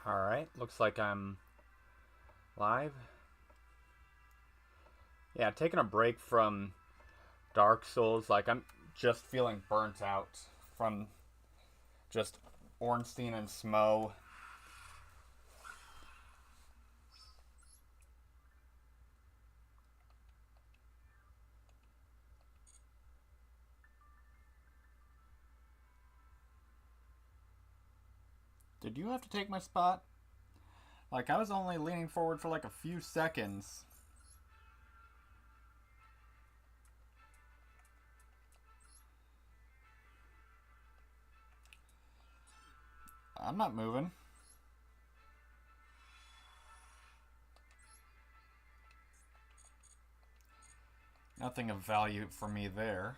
Alright, looks like I'm live. Yeah, taking a break from Dark Souls. Like, I'm just feeling burnt out from just Ornstein and Smo. Did you have to take my spot? Like, I was only leaning forward for like a few seconds. I'm not moving. Nothing of value for me there.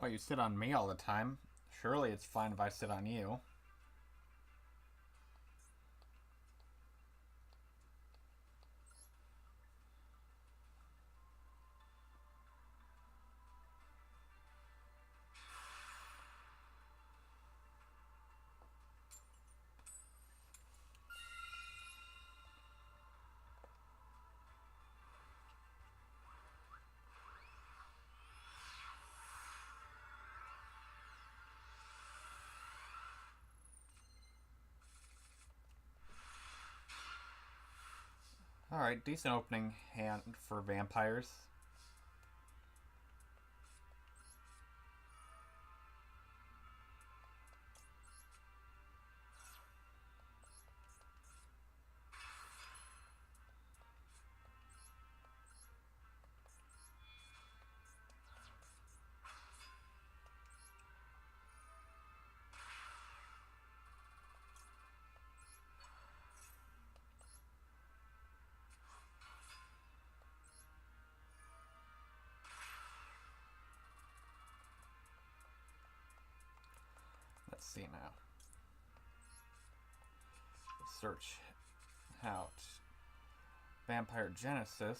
Well, you sit on me all the time. Surely it's fine if I sit on you. Alright, decent opening hand for vampires. Let's see now. Search out Vampire Genesis.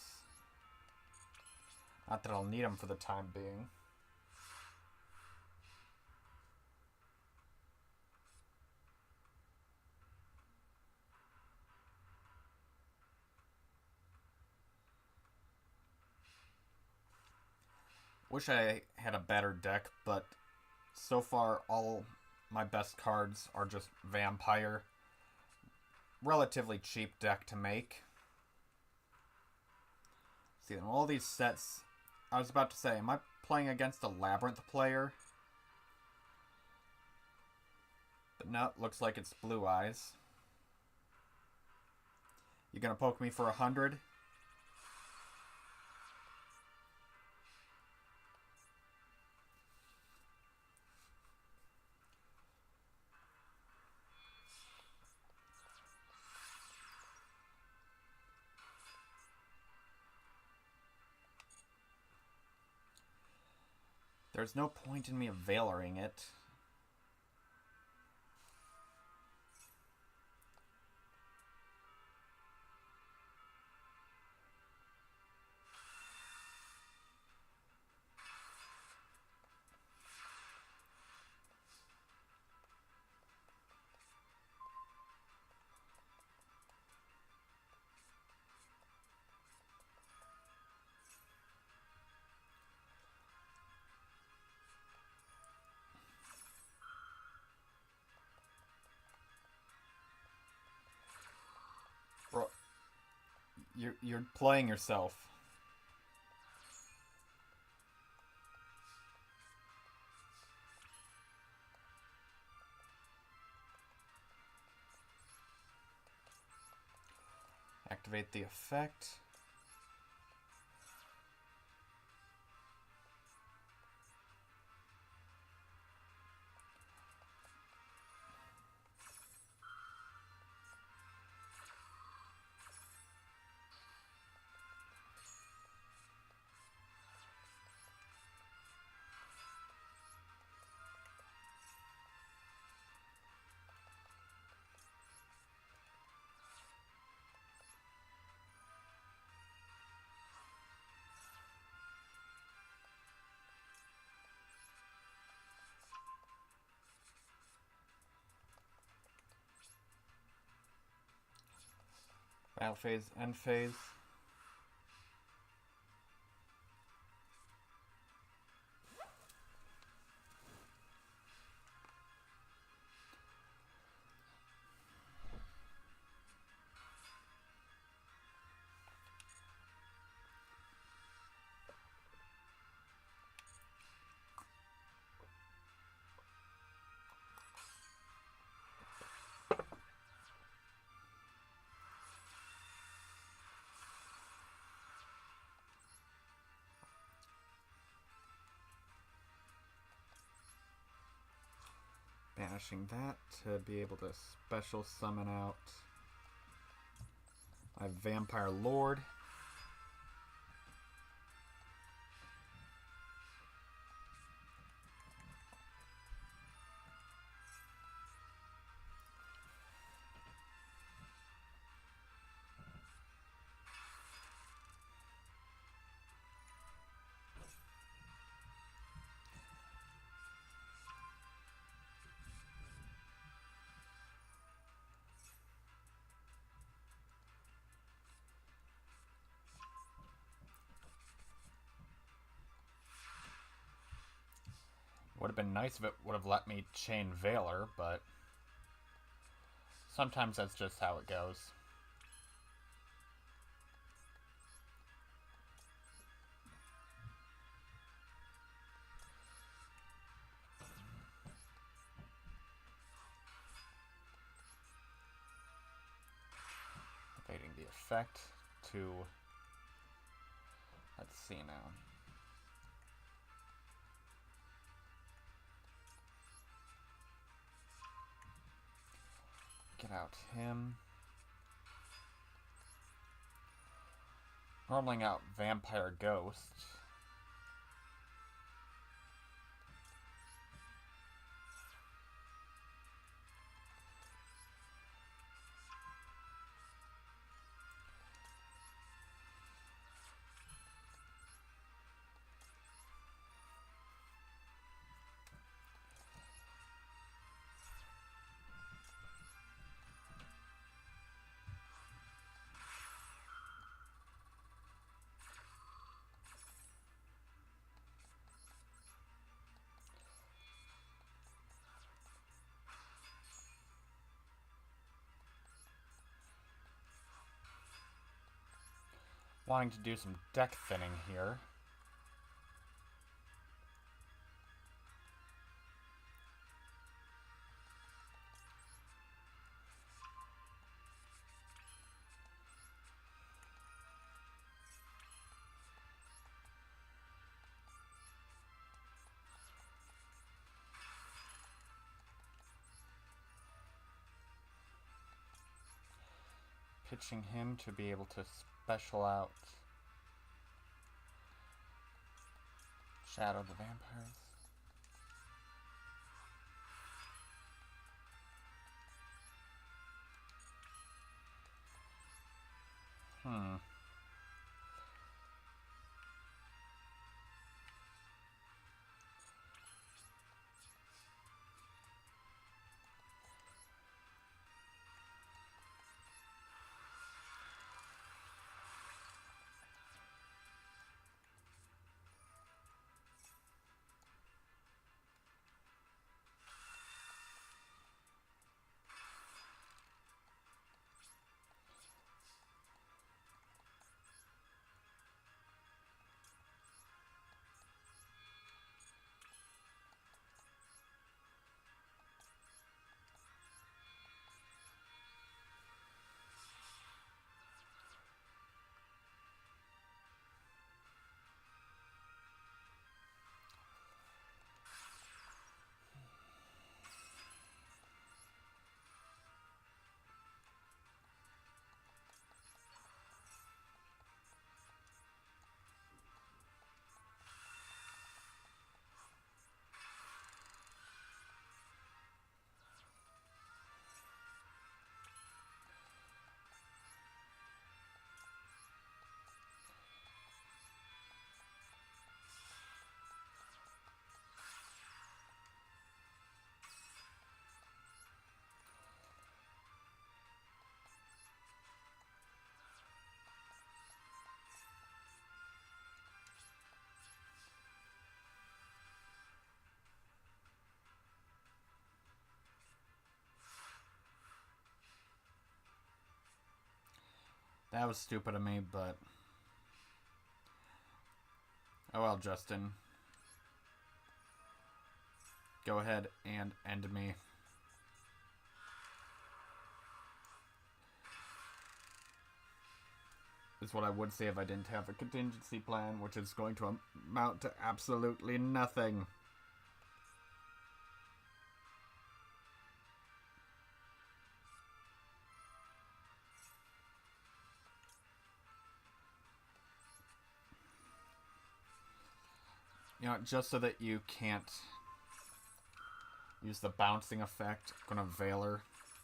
Not that I'll need them for the time being. Wish I had a better deck, but so far all my best cards are just Vampire. Relatively cheap deck to make. See, in all these sets, I was about to say, am I playing against a Labyrinth player? But no, looks like it's Blue Eyes. You gonna poke me for 100? There's no point in me valoring it. Bro, you're playing yourself. Activate the effect. Battle phase, end phase. Banishing that to be able to special summon out my Vampire Lord. Would have been nice if it would have let me chain Valor, but sometimes that's just how it goes. Evading the effect to... Let's see now. Get out him. Normaling out Vampire Ghost. Wanting to do some deck thinning here. Pitching him to be able to special out Shadow the Vampires. That was stupid of me, but... Oh well, Justin. Go ahead and end me. Is what I would say if I didn't have a contingency plan, which is going to amount to absolutely nothing. You know, just so that you can't use the bouncing effect, I'm gonna Veiler,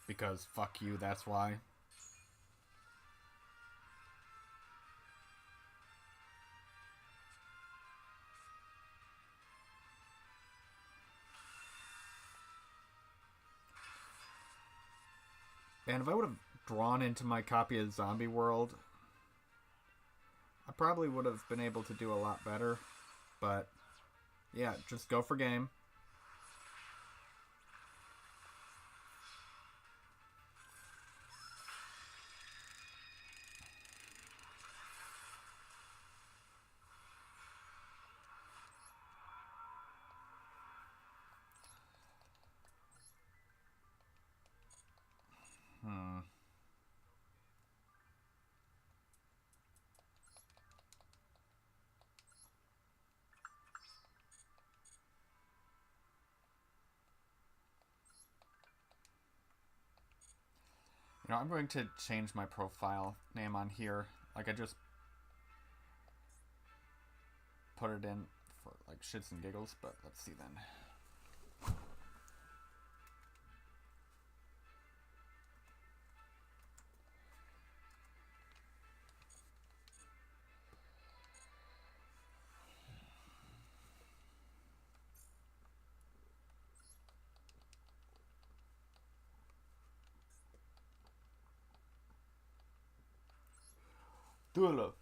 because fuck you, that's why. And if I would have drawn into my copy of Zombie World, I probably would have been able to do a lot better. But, yeah, just go for game. You know, I'm going to change my profile name on here. Like, I just put it in for, like, shits and giggles, but let's see then. Duel.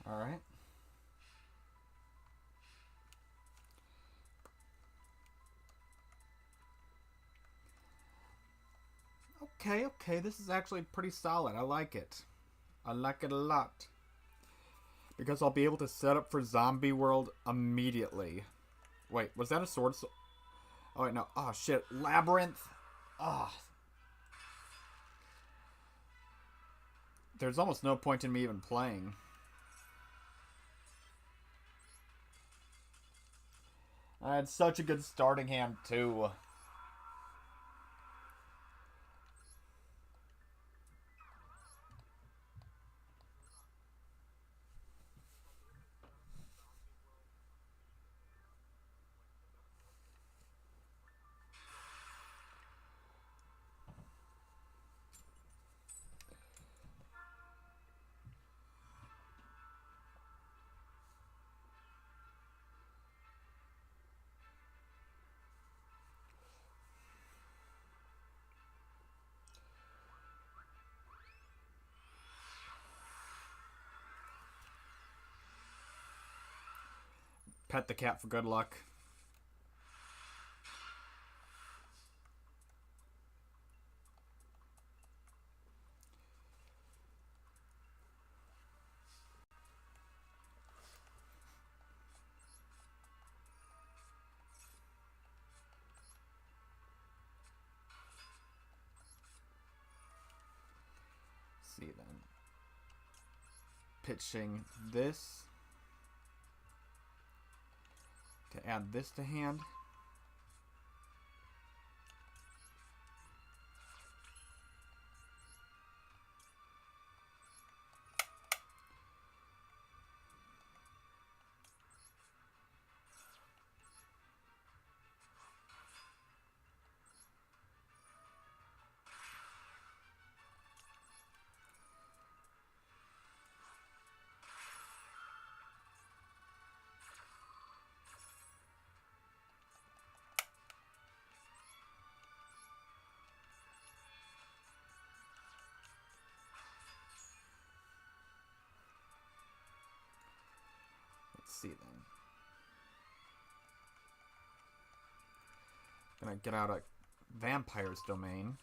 Alright. Okay, this is actually pretty solid. I like it. I like it a lot. Because I'll be able to set up for Zombie World immediately. Wait, was that a sword? Oh, wait, no. Oh, shit. Labyrinth. Oh. There's almost no point in me even playing. I had such a good starting hand, too. Pet the cat for good luck. See then. Pitching this to add this to hand. Gonna get out a vampire's domain.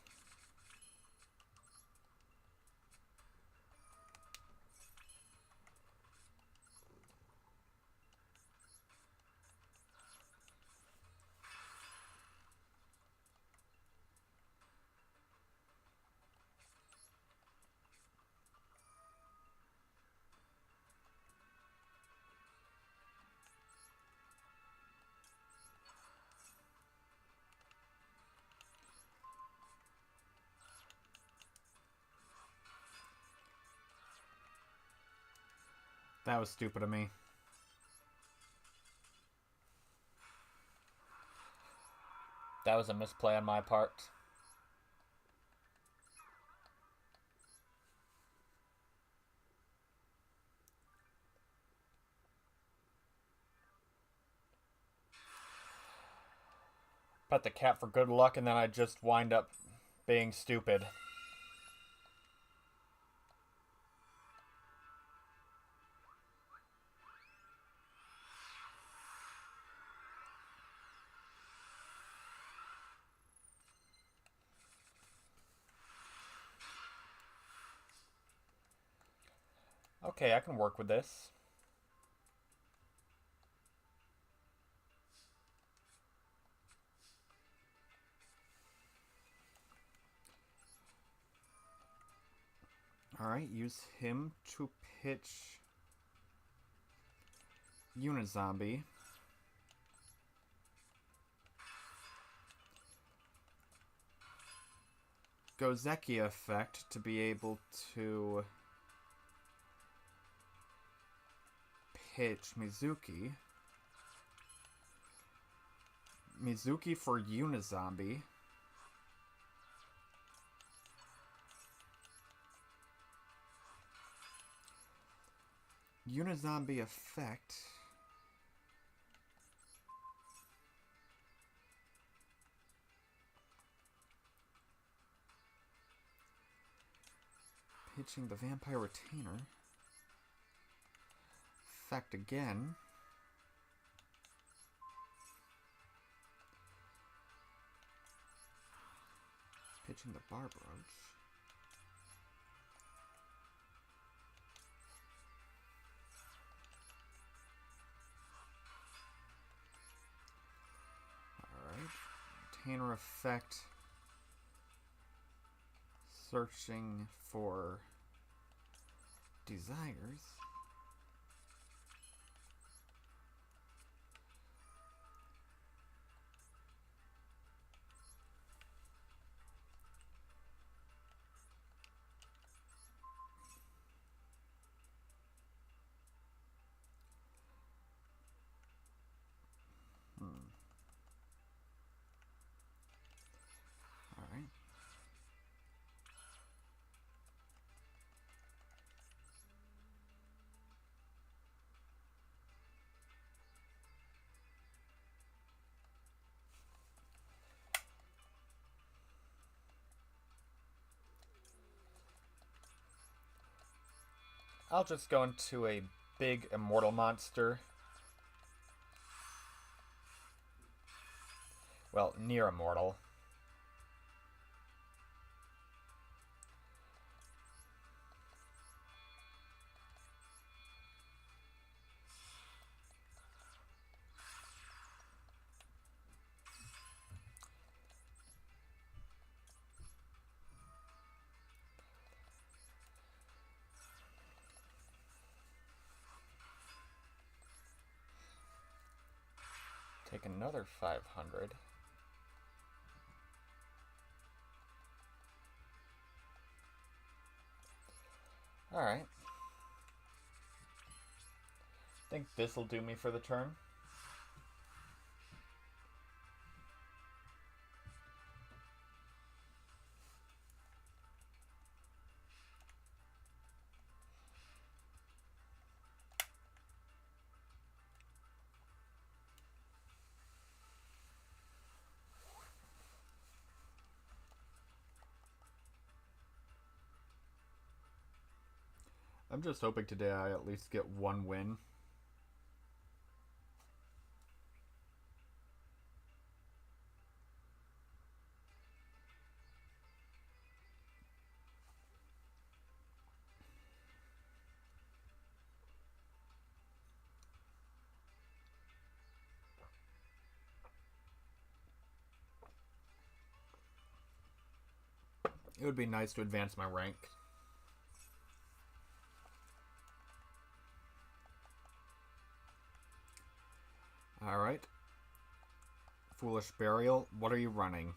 That was stupid of me. That was a misplay on my part. Pet the cat for good luck, and then I just wind up being stupid. Okay, I can work with this. Alright, use him to pitch Unizombie. Gozeki effect to be able to pitch Mizuki. Mizuki for Unizombie. Unizombie effect. Pitching the Vampire Retainer. Effect again. Pitching the Bar Brooch. Alright. Retainer effect. Searching for desires. Alright. I'll just go into a big immortal monster. Well, near immortal. Take another 500. Alright. I think this'll do me for the turn. I'm just hoping today I at least get one win. It would be nice to advance my rank. Alright. Foolish Burial, what are you running?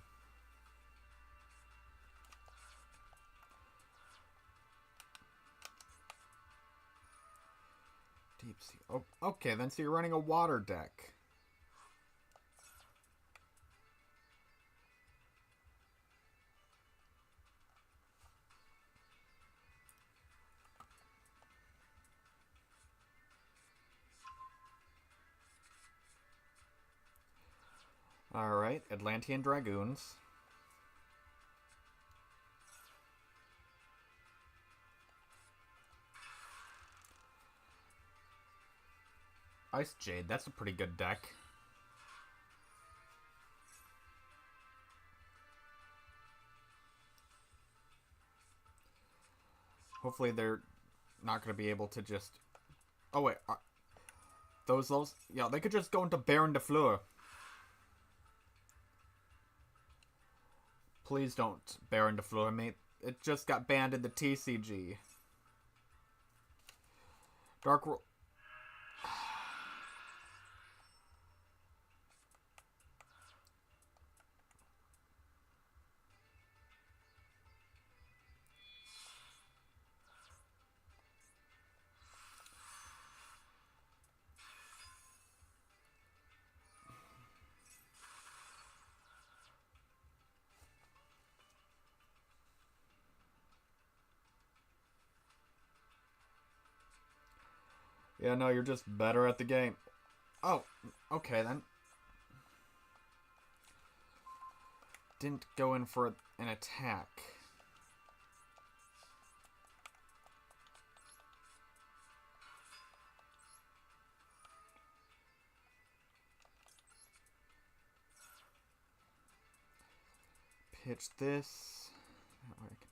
Deep Sea. Oh, okay, then so you're running a water deck. Alright, Atlantean Dragoons. Ice Jade, that's a pretty good deck. Hopefully they're not going to be able to just... Oh, wait. Those... Yeah, they could just go into Baron de Fleur. Please don't Baron de Fleur, mate. It just got banned in the TCG. Dark World... Yeah, no, you're just better at the game. Oh, okay then. Didn't go in for an attack. Pitch this. That way I can...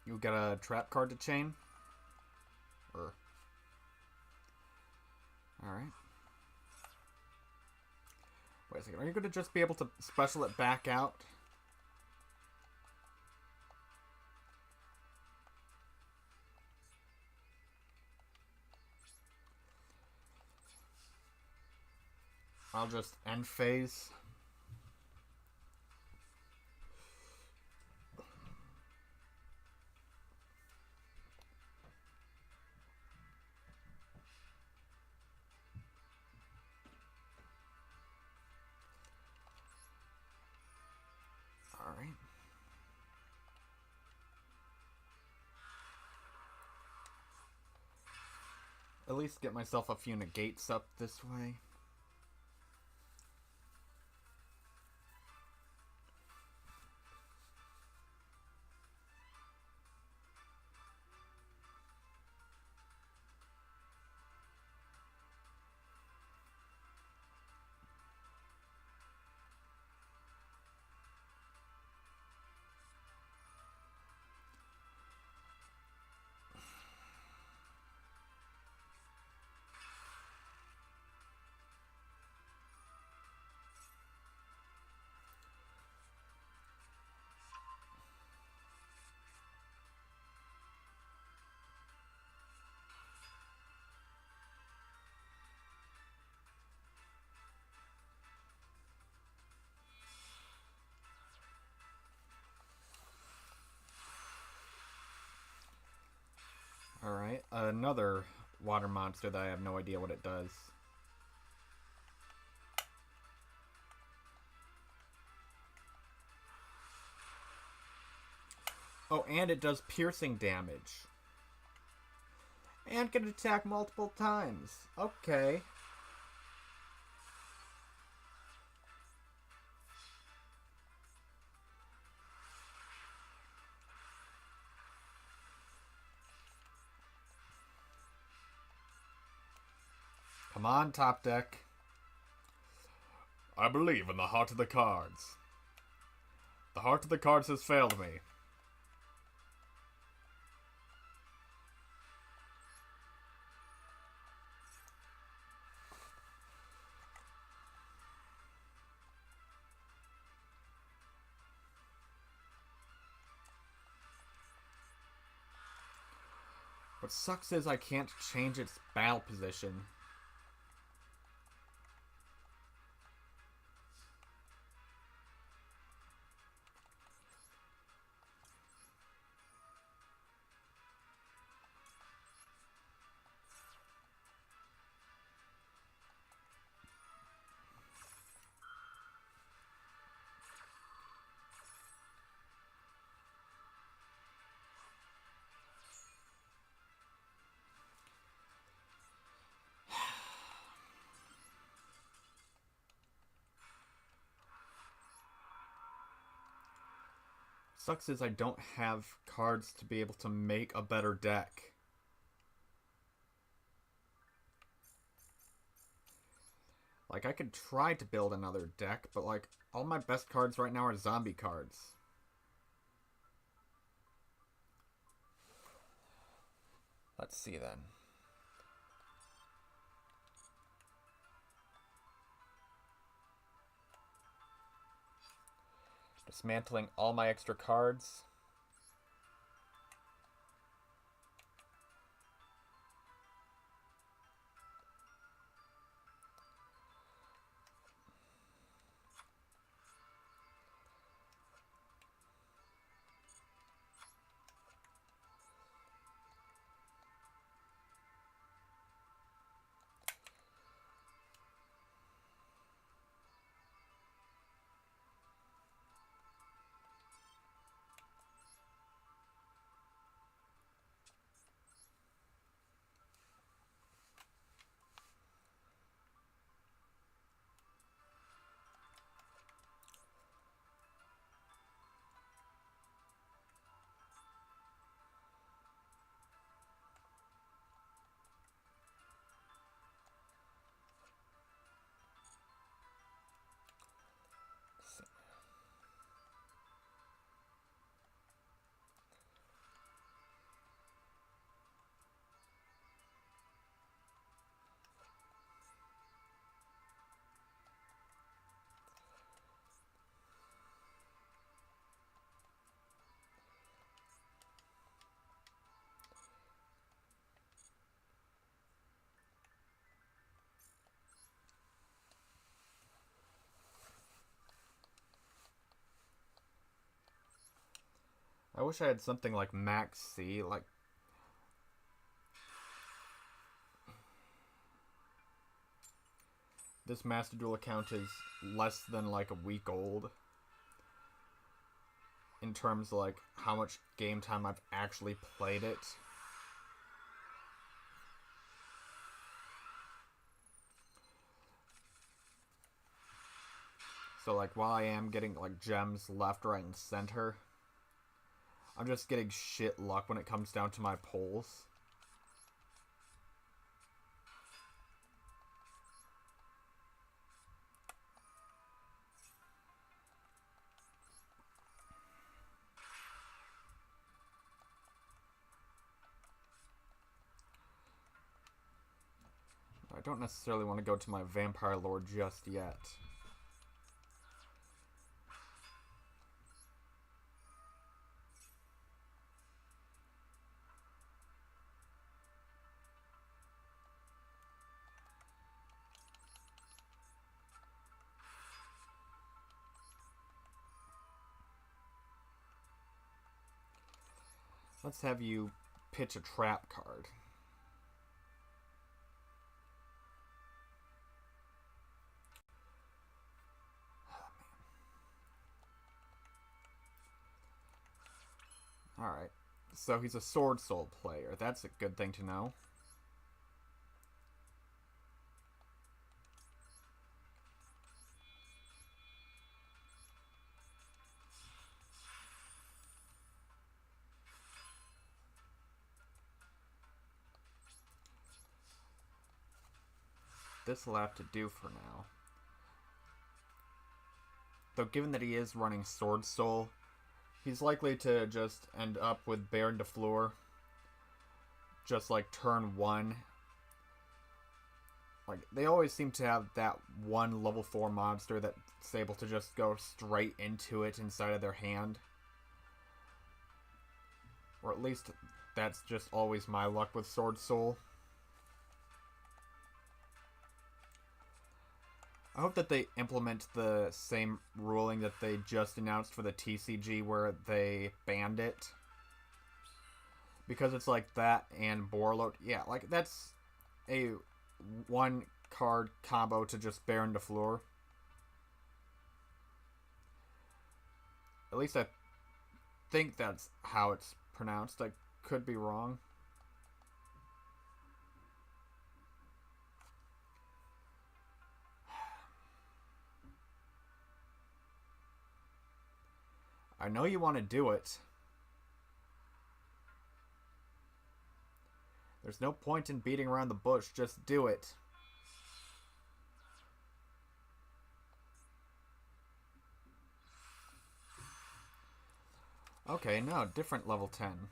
You got a trap card to chain? Alright. Wait a second. Are you going to just be able to special it back out? I'll just end phase. Alright. At least get myself a few negates up this way. another water monster that I have no idea what it does. Oh, and it does piercing damage. And can attack multiple times. Okay. Come on, top deck. I believe in the heart of the cards. The heart of the cards has failed me. What sucks is I can't change its battle position. Sucks is I don't have cards to be able to make a better deck. Like, I could try to build another deck, but like, all my best cards right now are zombie cards. Let's see then. Dismantling all my extra cards. I wish I had something like Max C, like... This Master Duel account is less than like a week old. In terms of like how much game time I've actually played it. So like while I am getting like gems left, right, and center, I'm just getting shit luck when it comes down to my polls. I don't necessarily want to go to my Vampire Lord just yet. Let's have you pitch a trap card. Alright. So he's a Sword Soul player. That's a good thing to know. This will have to do for now. Though given that he is running Sword Soul, he's likely to just end up with Baron de Fleur. Just like turn 1. Like, they always seem to have that one level 4 monster that's able to just go straight into it inside of their hand. Or at least that's just always my luck with Sword Soul. I hope that they implement the same ruling that they just announced for the TCG where they banned it. Because it's like that and Borload. Yeah, like that's a one card combo to just Baron de Fleur. At least I think that's how it's pronounced. I could be wrong. I know you want to do it. There's no point in beating around the bush, just do it. Okay, no, different level 10.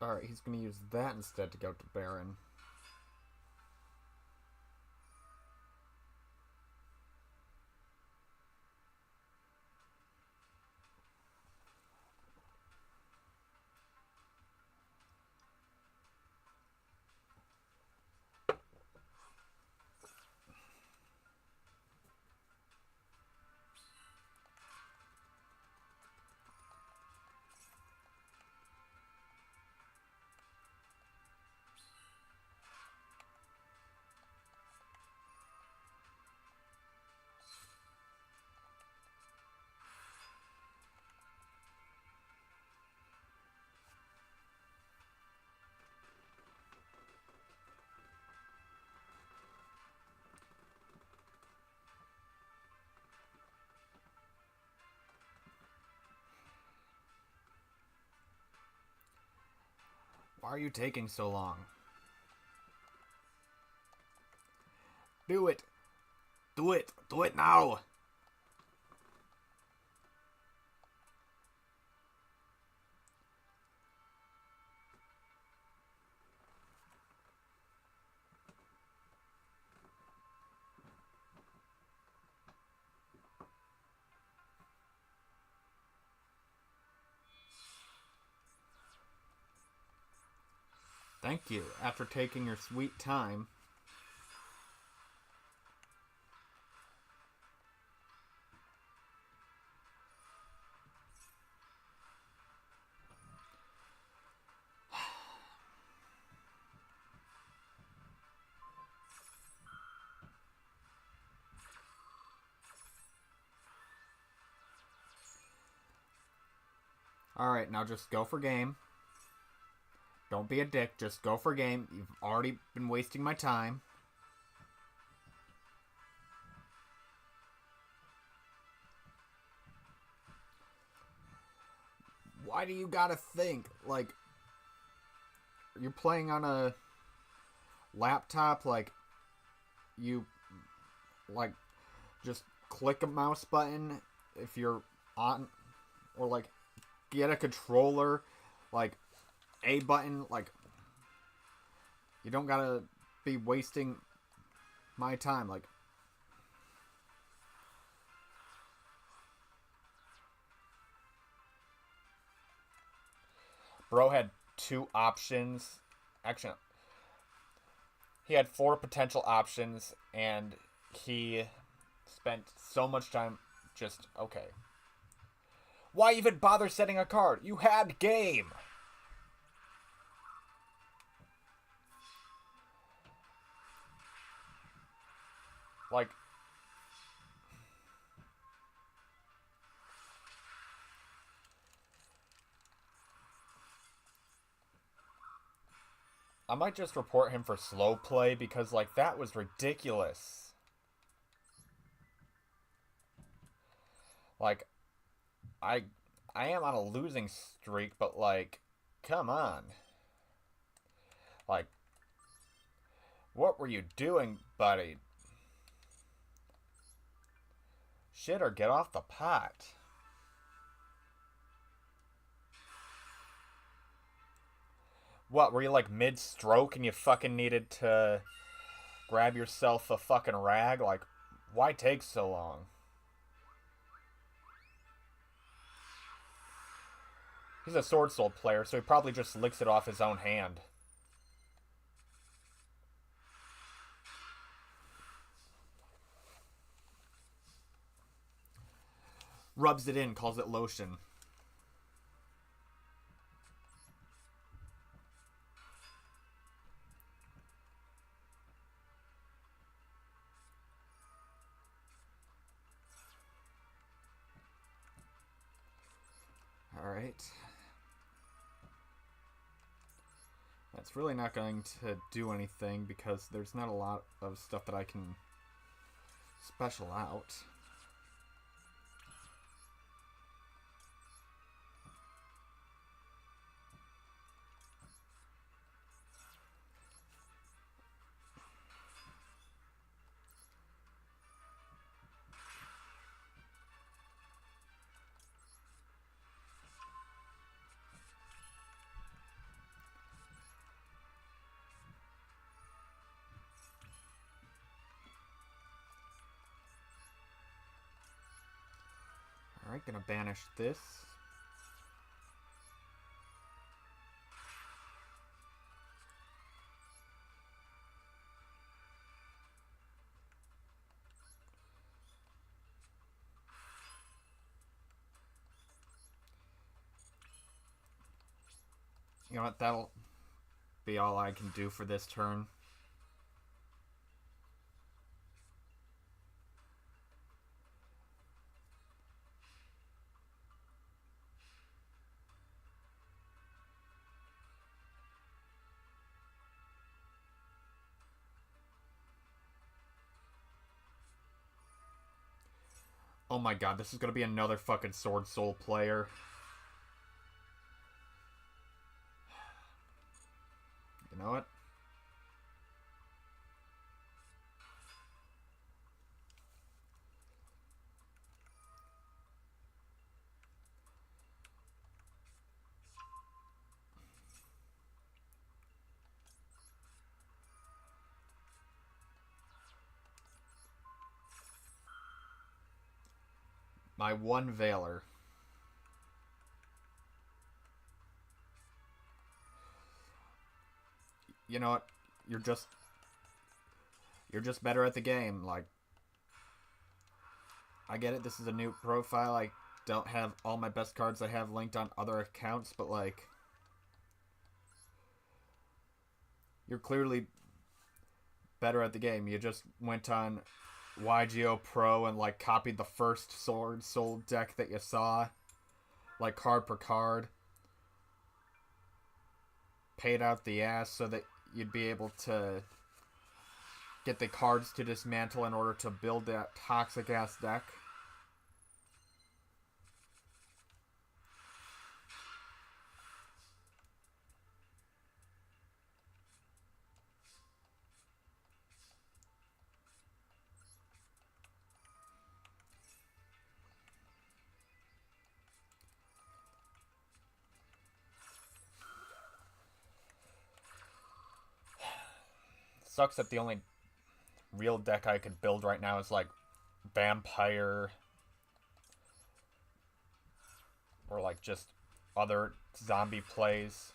Alright, he's going to use that instead to go to Baron. Why are you taking so long? Do it! Do it! Do it now! Thank you, after taking your sweet time. Alright, now just go for game. Don't be a dick, just go for game. You've already been wasting my time. Why do you gotta think? Like, you're playing on a laptop, like, you, like, just click a mouse button if you're on, or, like, get a controller, like, A button, like, you don't gotta be wasting my time, like. Bro had 2 options. Actually, He had 4 potential options, and he spent so much time just, okay. Why even bother setting a card? You had game! Like, I might just report him for slow play because, like, that was ridiculous. Like, I I am on a losing streak, but, like, come on. Like, what were you doing, buddy? Shit, or get off the pot. What, were you, like, mid-stroke and you fucking needed to grab yourself a fucking rag? Like, why take so long? He's a Sword Soul player, so he probably just licks it off his own hand. Rubs it in, calls it lotion. Alright. That's really not going to do anything because there's not a lot of stuff that I can special out. Alright, gonna banish this. You know what, that'll be all I can do for this turn. Oh my god, this is gonna be another fucking Sword Soul player. You know what? My one Veiler. You know what? You're just better at the game. Like, I get it, this is a new profile. I don't have all my best cards I have linked on other accounts, but like, you're clearly better at the game. You just went on YGO Pro and like copied the first Sword Soul deck that you saw, like card per card. Paid out the ass so that you'd be able to get the cards to dismantle in order to build that toxic ass deck. Sucks that the only real deck I could build right now is like Vampire or like just other zombie plays.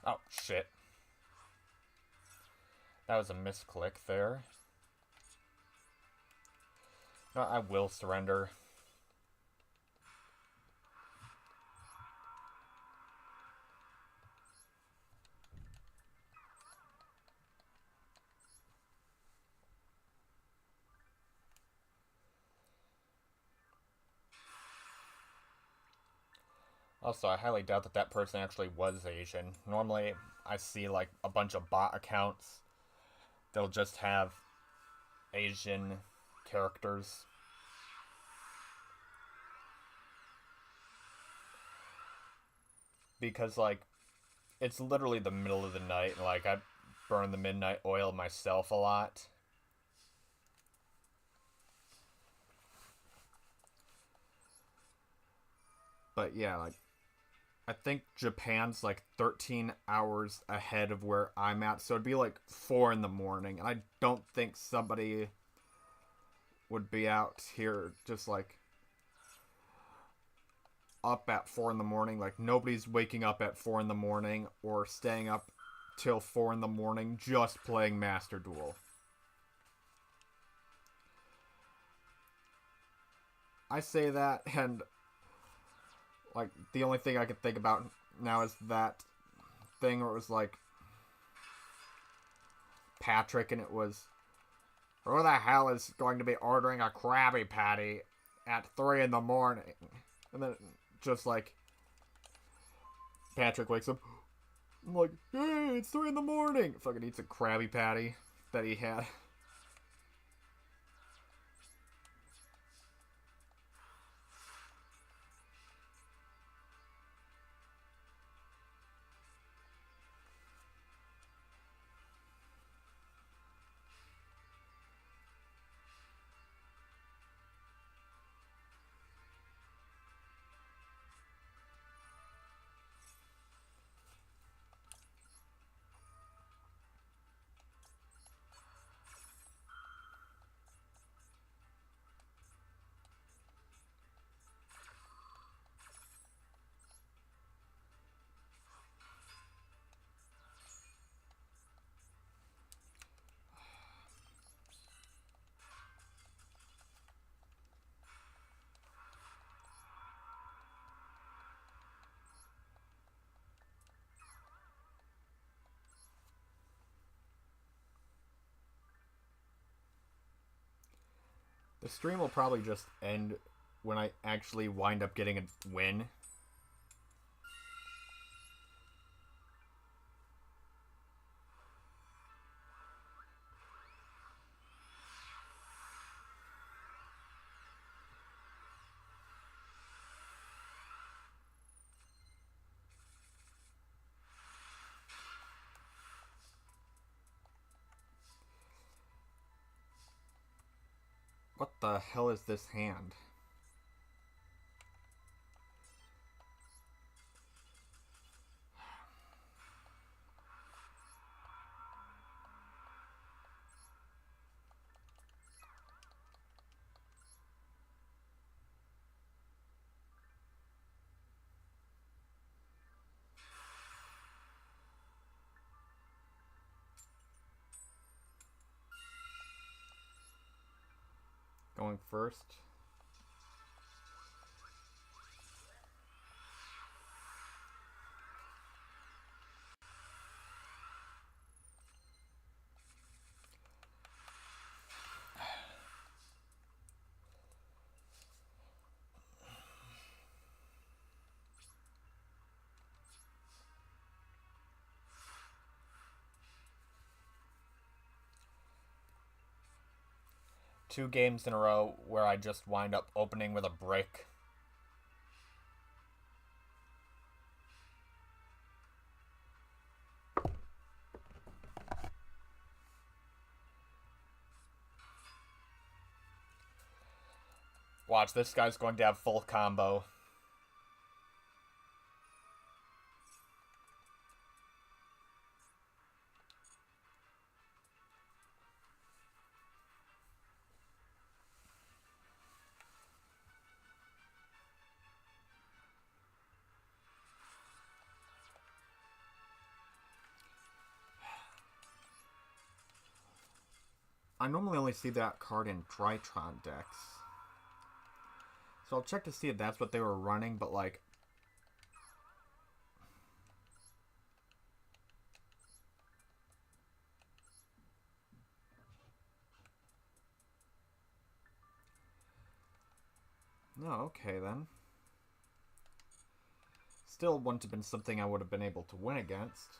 Oh, shit. That was a misclick there. No, I will surrender. Also, I highly doubt that that person actually was Asian. Normally, I see like a bunch of bot accounts that'll just have Asian characters. Because, like, it's literally the middle of the night, and, like, I burn the midnight oil myself a lot. But yeah, like, I think Japan's like 13 hours ahead of where I'm at, so it'd be like 4 in the morning, and I don't think somebody would be out here just like up at 4 in the morning. Like, nobody's waking up at 4 in the morning or staying up till 4 in the morning just playing Master Duel. I say that, and like the only thing I could think about now is that thing where it was like Patrick, and it was, who the hell is going to be ordering a Krabby Patty at 3 in the morning? And then just like Patrick wakes up, I'm like, hey, it's 3 in the morning. Fucking eats a Krabby Patty that he had. The stream will probably just end when I actually wind up getting a win. What the hell is this hand? Going first. Two games in a row where I just wind up opening with a brick. Watch, this guy's going to have full combo. I normally only see that card in Drytron decks. So I'll check to see if that's what they were running, but like... No, okay then. Still wouldn't have been something I would have been able to win against.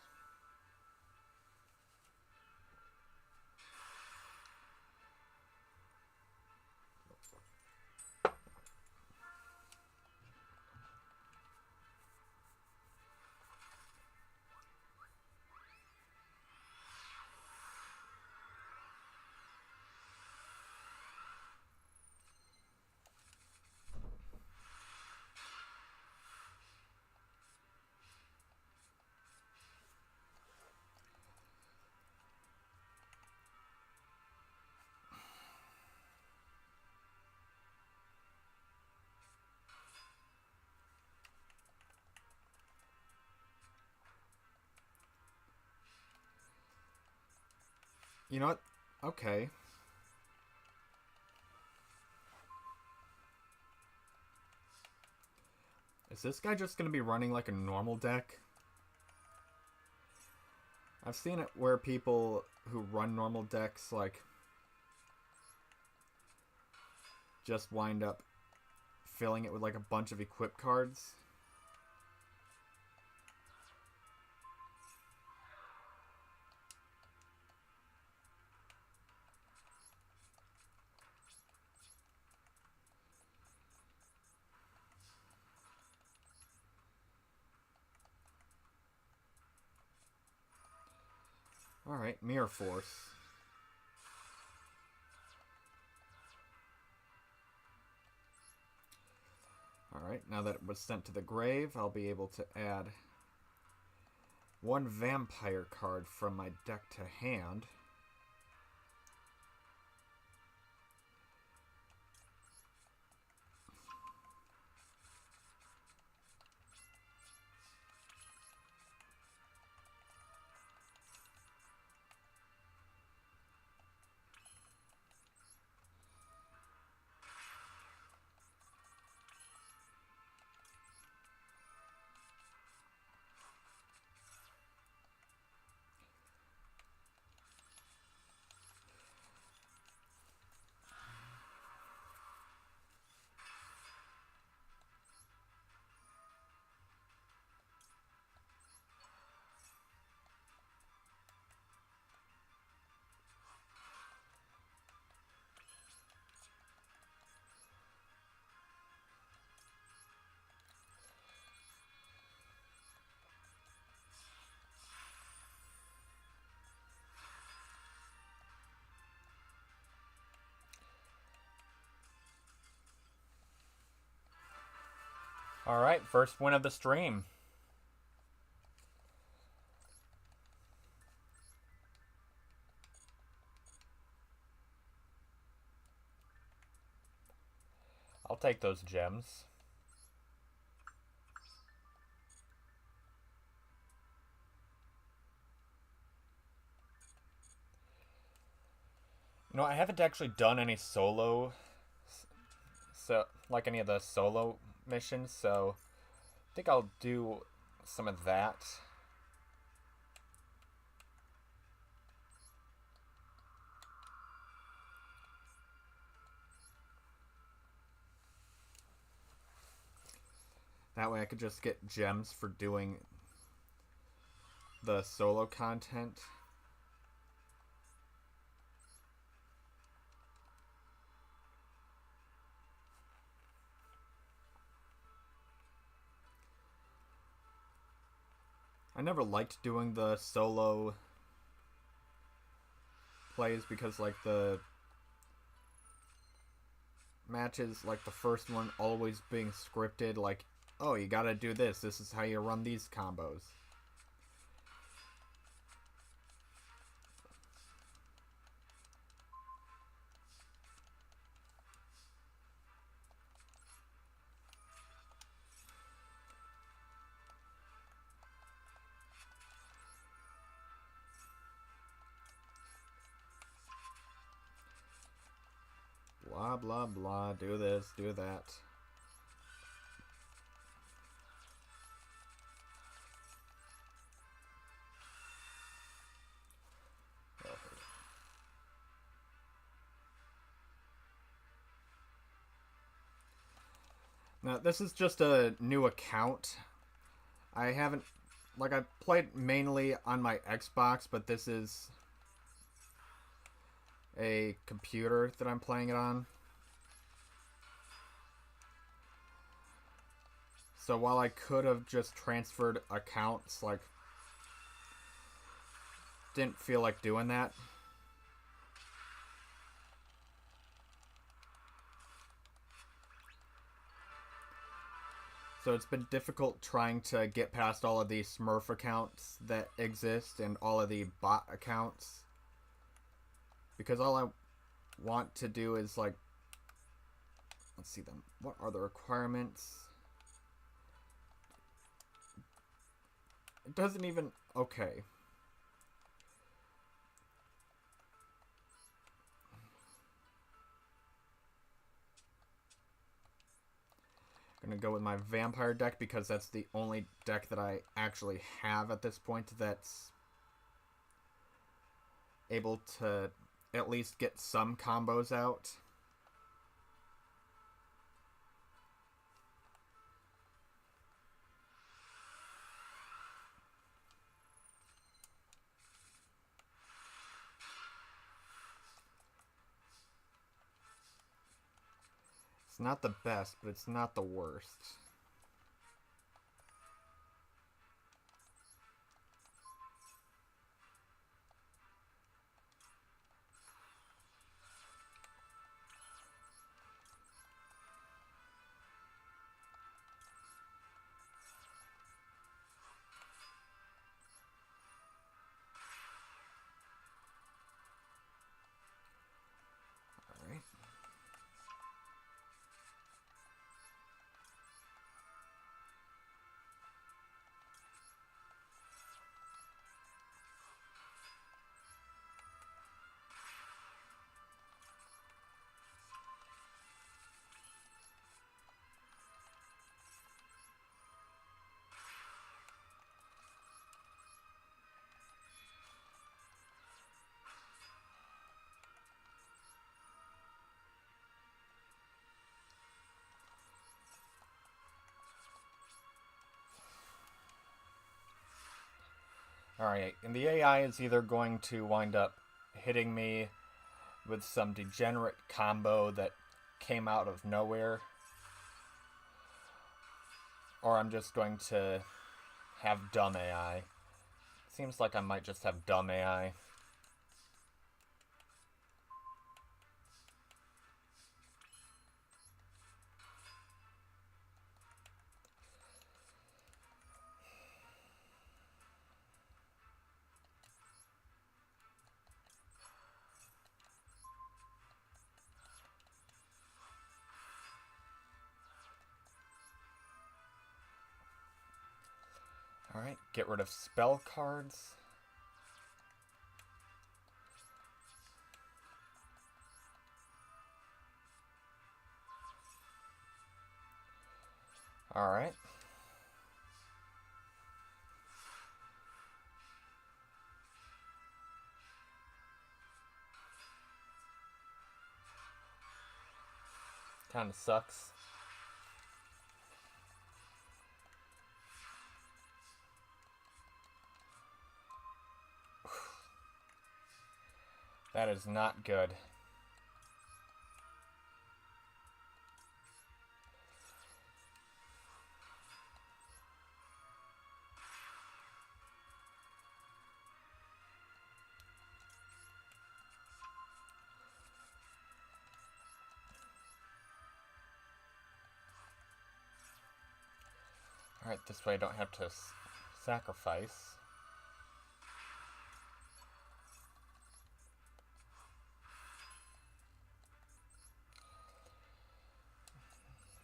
You know what? Okay. Is this guy just going to be running like a normal deck? I've seen it where people who run normal decks, like, just wind up filling it with like a bunch of equip cards. Alright, Mirror Force. Alright, now that it was sent to the grave, I'll be able to add one vampire card from my deck to hand. Alright, first win of the stream. I'll take those gems. You know, I haven't actually done any solo, so like any of the solo missions, so I think I'll do some of that. That way I could just get gems for doing the solo content. I never liked doing the solo plays because, like, the matches, like the first one, always being scripted, like, oh, you gotta do this, this is how you run these combos. blah, blah, blah. Do this, do that. Now, this is just a new account. I haven't, like, I played mainly on my Xbox, but this is a computer that I'm playing it on. So while I could have just transferred accounts, like, didn't feel like doing that. So it's been difficult trying to get past all of these Smurf accounts that exist and all of the bot accounts. Because all I want to do is, like, let's see them. What are the requirements? It doesn't even, okay. I'm gonna go with my vampire deck because that's the only deck that I actually have at this point that's able to at least get some combos out. It's not the best, but it's not the worst. Alright. Alright, and the AI is either going to wind up hitting me with some degenerate combo that came out of nowhere, or I'm just going to have dumb AI. Seems like I might just have dumb AI. Alright, get rid of spell cards. Alright. Kinda sucks. That is not good. Alright, this way I don't have to sacrifice.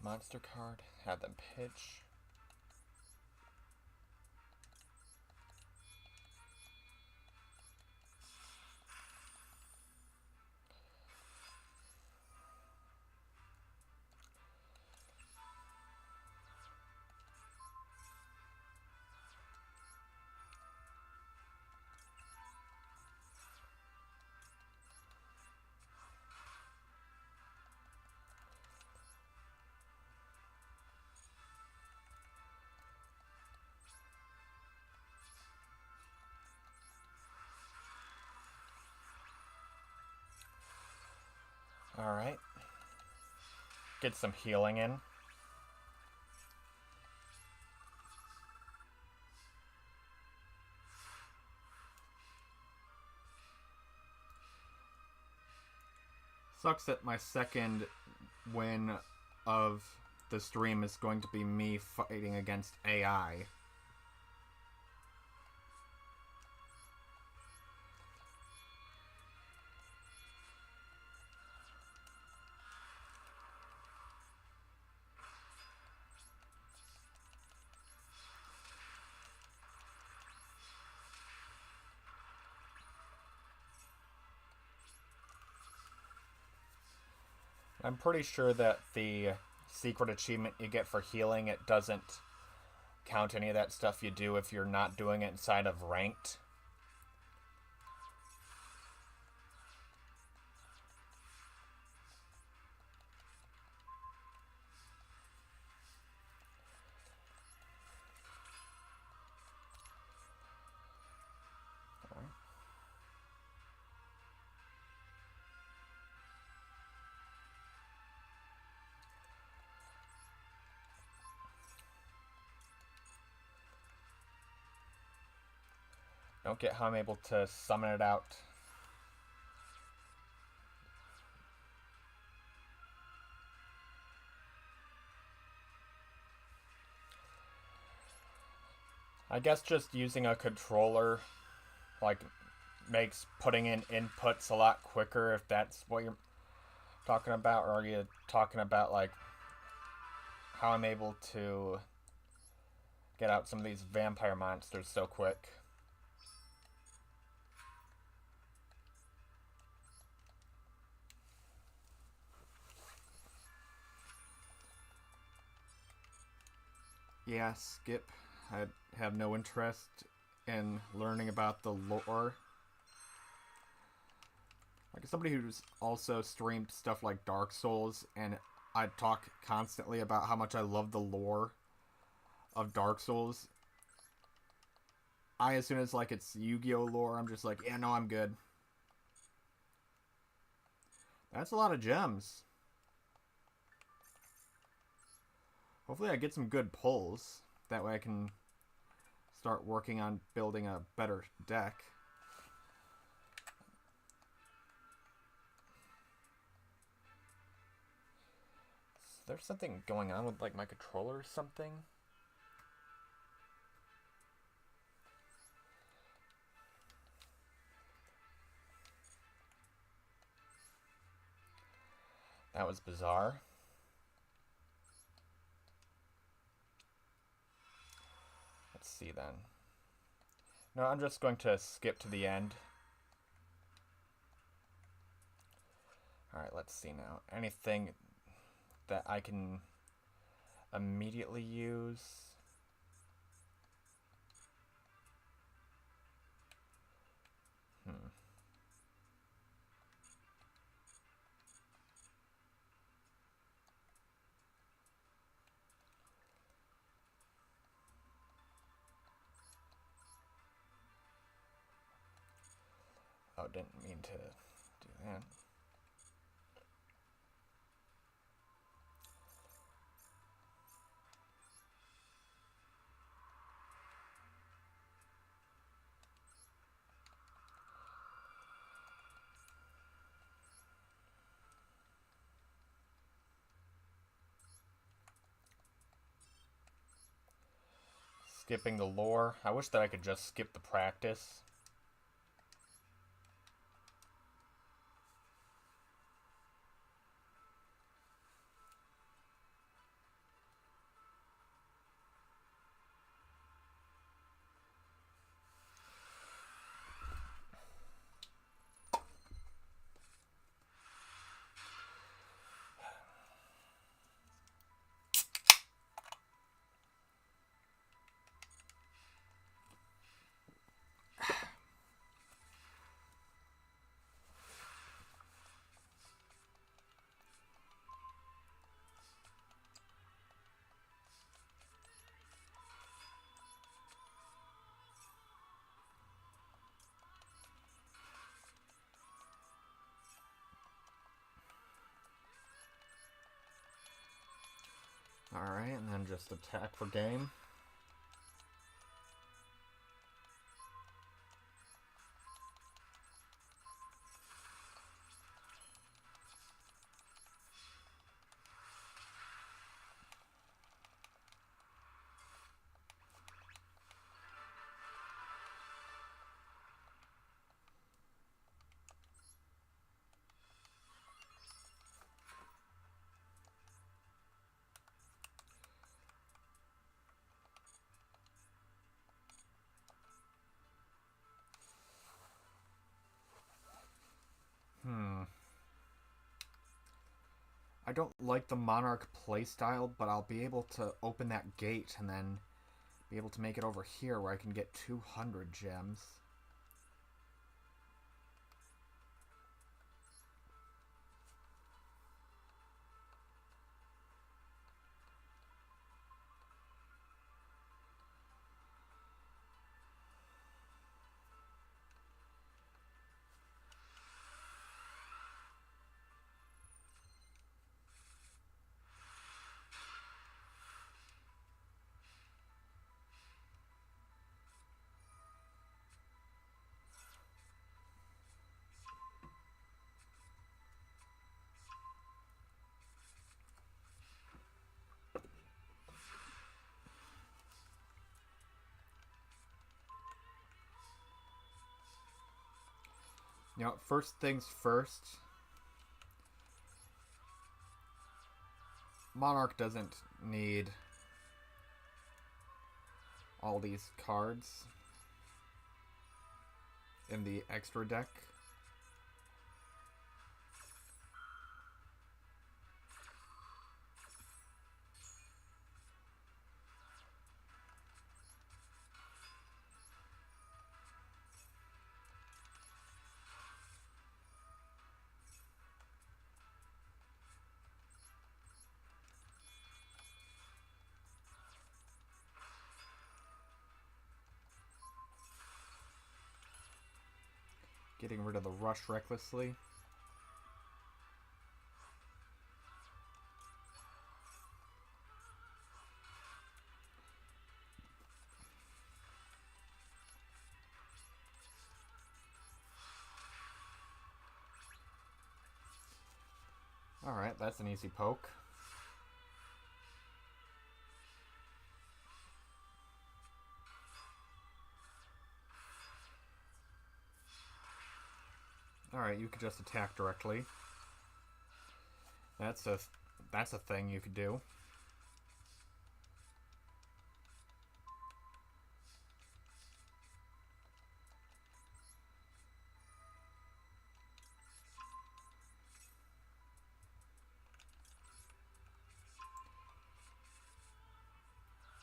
Monster card, have them pitch. Alright. Get some healing in. Sucks that my second win of the stream is going to be me fighting against AI. I'm pretty sure that the secret achievement you get for healing, it doesn't count any of that stuff you do if you're not doing it inside of ranked. Don't get how I'm able to summon it out. I guess just using a controller, like, makes putting in inputs a lot quicker, if that's what you're talking about. Or are you talking about, like, how I'm able to get out some of these vampire monsters so quick? Yeah, skip. I have no interest in learning about the lore. Like, somebody who's also streamed stuff like Dark Souls, and I talk constantly about how much I love the lore of Dark Souls. As soon as, like, it's Yu-Gi-Oh lore, I'm just like, yeah, no, I'm good. That's a lot of gems. Hopefully I get some good pulls. That way I can start working on building a better deck. Is there something going on with, like, my controller or something? That was bizarre. Let's see then. No, I'm just going to skip to the end. Alright, let's see now. Anything that I can immediately use? Oh, didn't mean to do that. Skipping the lore. I wish that I could just skip the practice. Alright, and then just attack for game. I don't like the Monarch playstyle, but I'll be able to open that gate and then be able to make it over here where I can get 200 gems. You know, first things first, Monarch doesn't need all these cards in the extra deck. Getting rid of the rush recklessly. Alright, that's an easy poke. Alright, you could just attack directly. That's a thing you could do.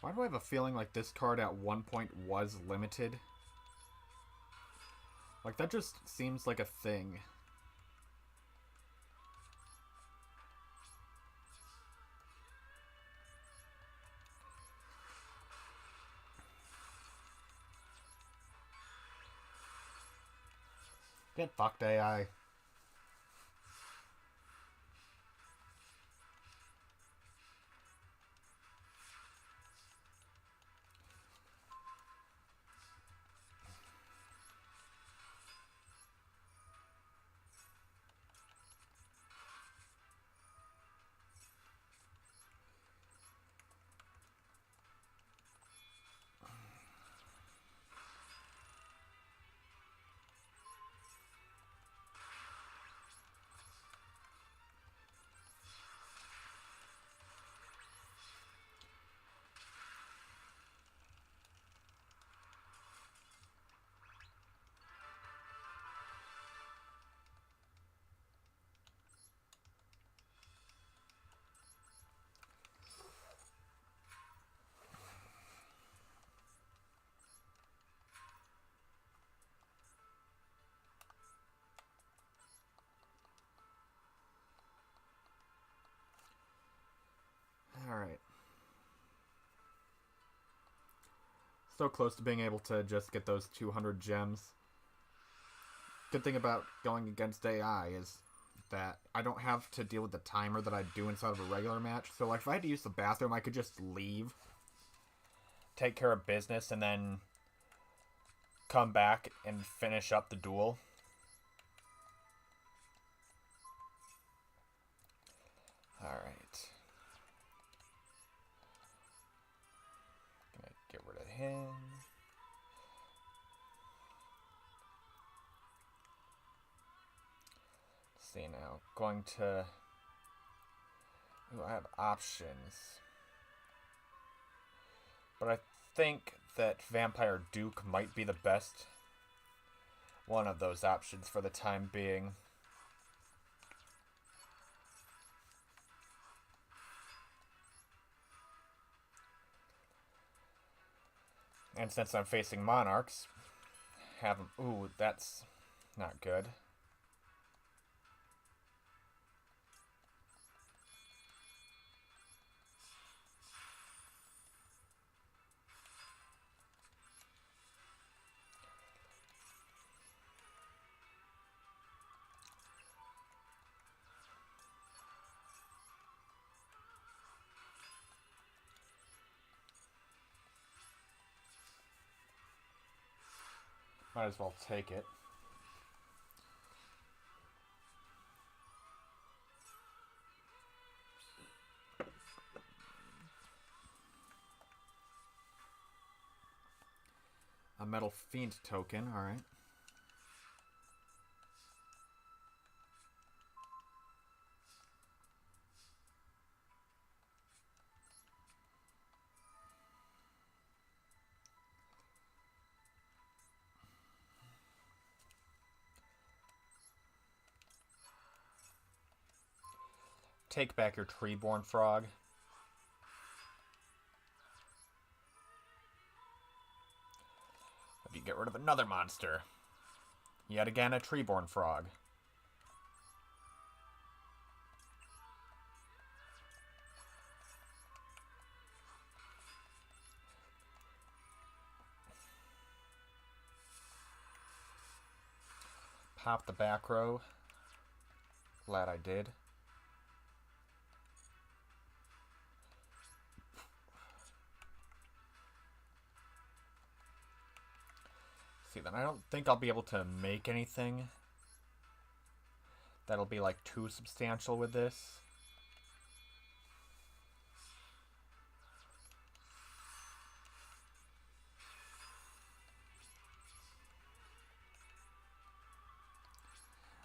Why do I have a feeling like this card at one point was limited? Like, that just seems like a thing. Get fucked, AI. Alright. So close to being able to just get those 200 gems. Good thing about going against AI is that I don't have to deal with the timer that I do inside of a regular match. So, like, if I had to use the bathroom, I could just leave, take care of business, and then come back and finish up the duel. Alright. Gonna get rid of him. Let's see now. Going to... Ooh, I have options. But I think that Vampire Duke might be the best one of those options for the time being. And since I'm facing Monarchs, have them... Ooh, that's not good. Might as well take it. A Metal Fiend token, alright. Take back your Treeborn Frog. If you get rid of another monster. Yet again, a Treeborn Frog. Pop the back row. Glad I did. See, then I don't think I'll be able to make anything that'll be, like, too substantial with this.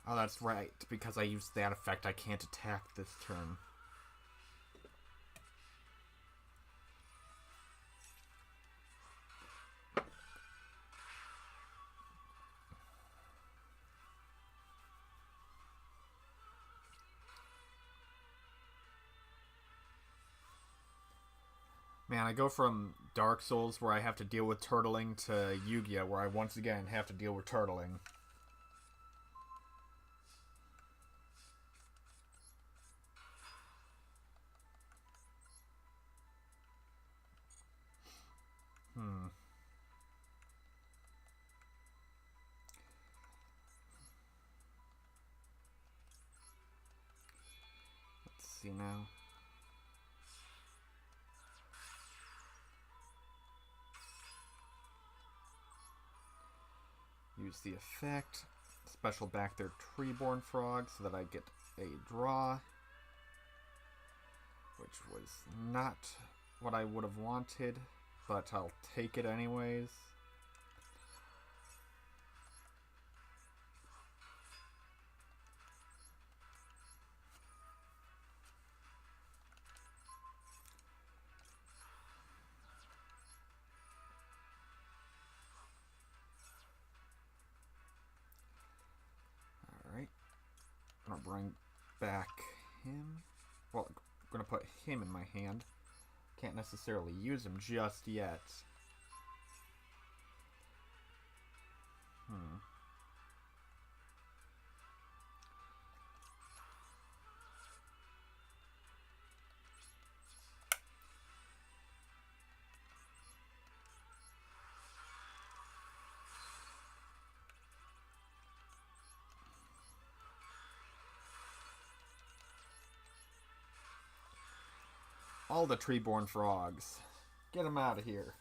Oh, that's right. Because I used that effect, I can't attack this turn. Man, I go from Dark Souls, where I have to deal with turtling, to Yu-Gi-Oh, where I once again have to deal with turtling. Let's see now. Use the effect. Special back their Treeborn Frog so that I get a draw. Which was not what I would have wanted, but I'll take it anyways. Alright. I'm gonna bring back him. Well, I'm gonna put him in my hand. Can't necessarily use him just yet. All the tree-born frogs. Get them out of here.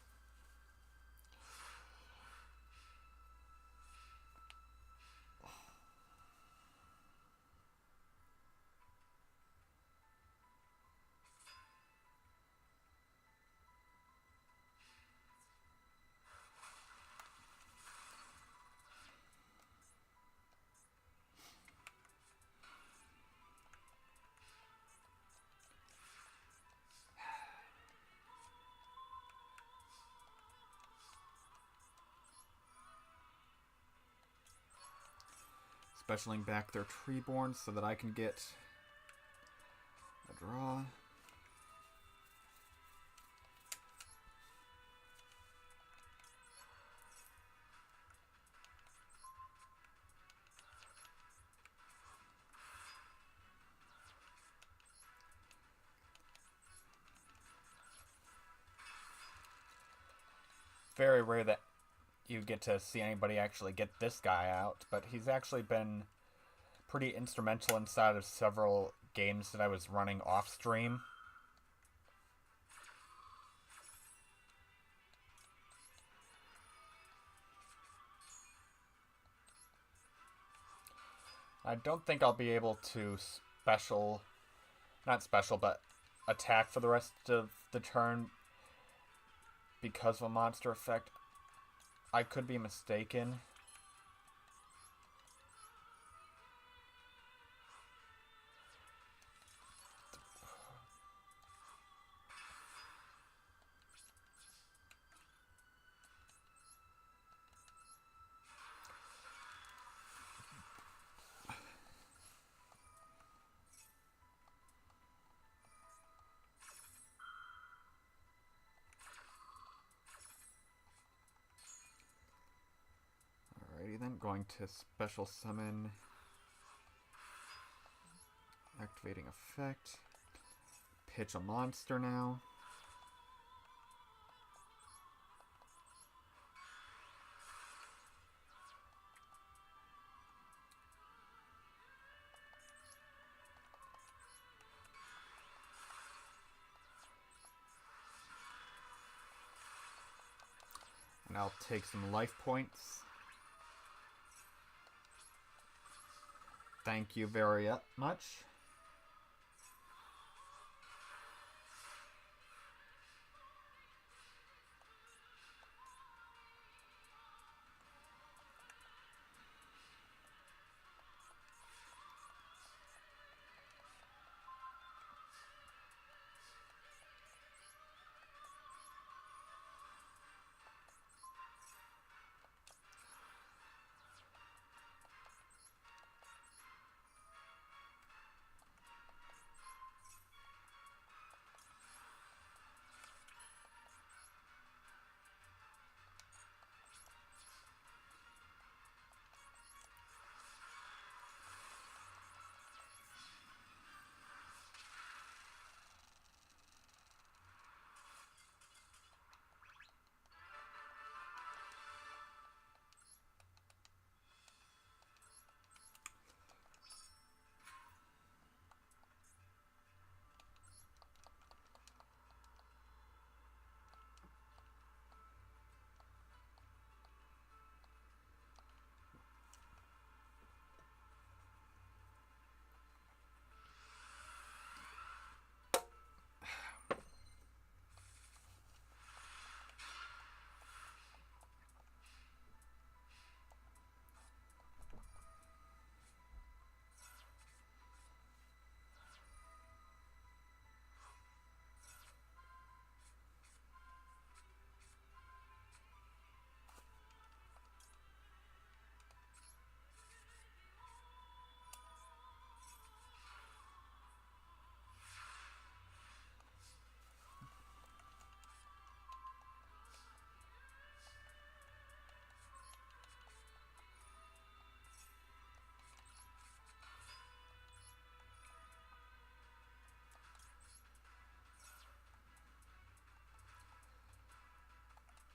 Specialing back their Treeborn so that I can get a draw. Very rare that you get to see anybody actually get this guy out, but he's actually been pretty instrumental inside of several games that I was running off stream. I don't think I'll be able to not special, but attack for the rest of the turn because of a monster effect. I could be mistaken. Alrighty then, going to special summon. Activating effect. Pitch a monster now. And I'll take some life points. Thank you very much.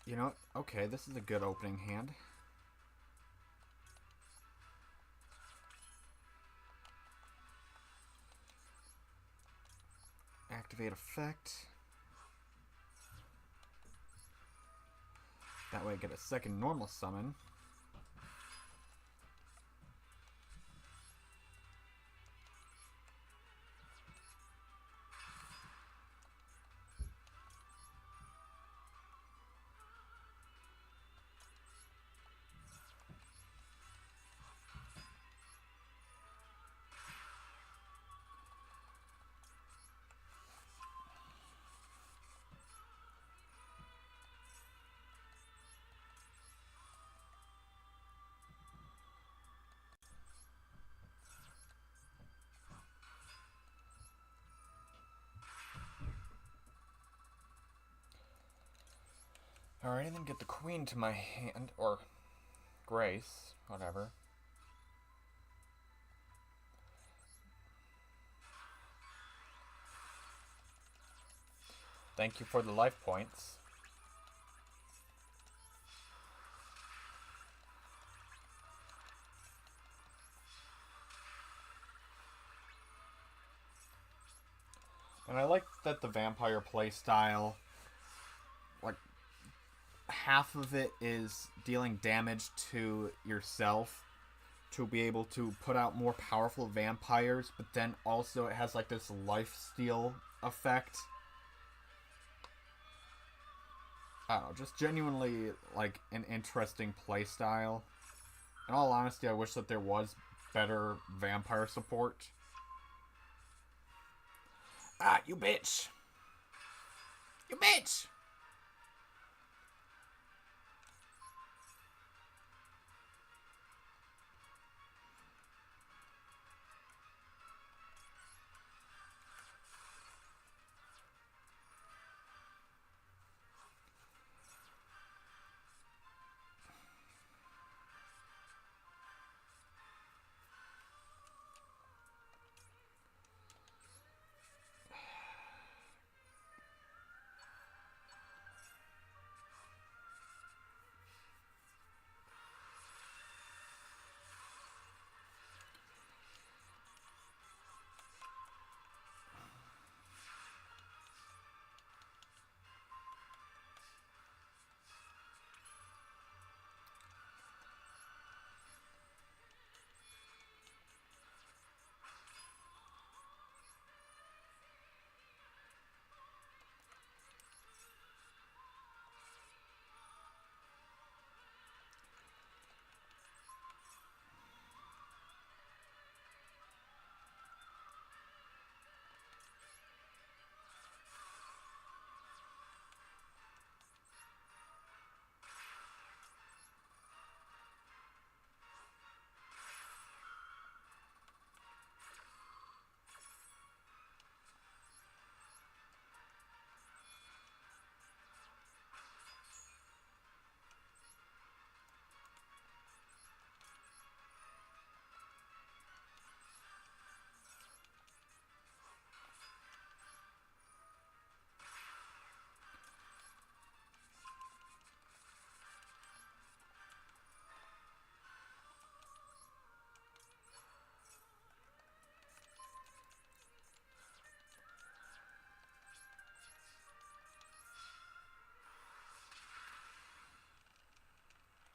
You know what? Okay, this is a good opening hand. Activate effect. That way I get a second normal summon. Alright, and then get the queen to my hand, or Grace, whatever. Thank you for the life points. And I like that the vampire playstyle, like, half of it is dealing damage to yourself to be able to put out more powerful vampires, but then also it has like this lifesteal effect. I don't know, just genuinely like an interesting playstyle. In all honesty, I wish that there was better vampire support. Ah, you bitch! You bitch!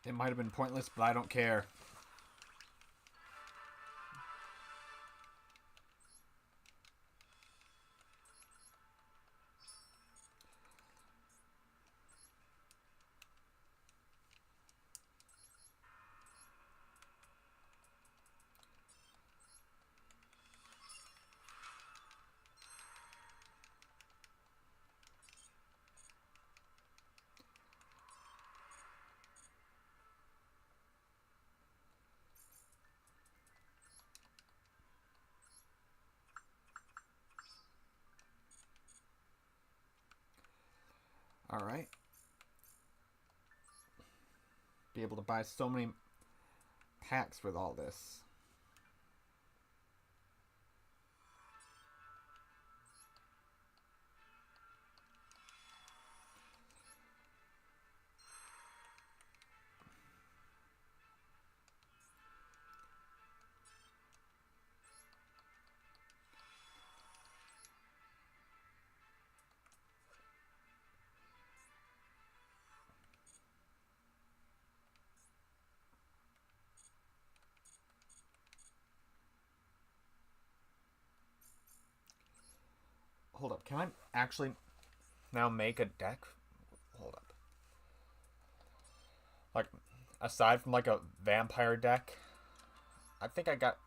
It might have been pointless, but I don't care. Alright. Be able to buy so many packs with all this. hold up. Can I actually now make a deck? Hold up. Like, aside from like a vampire deck, I think I got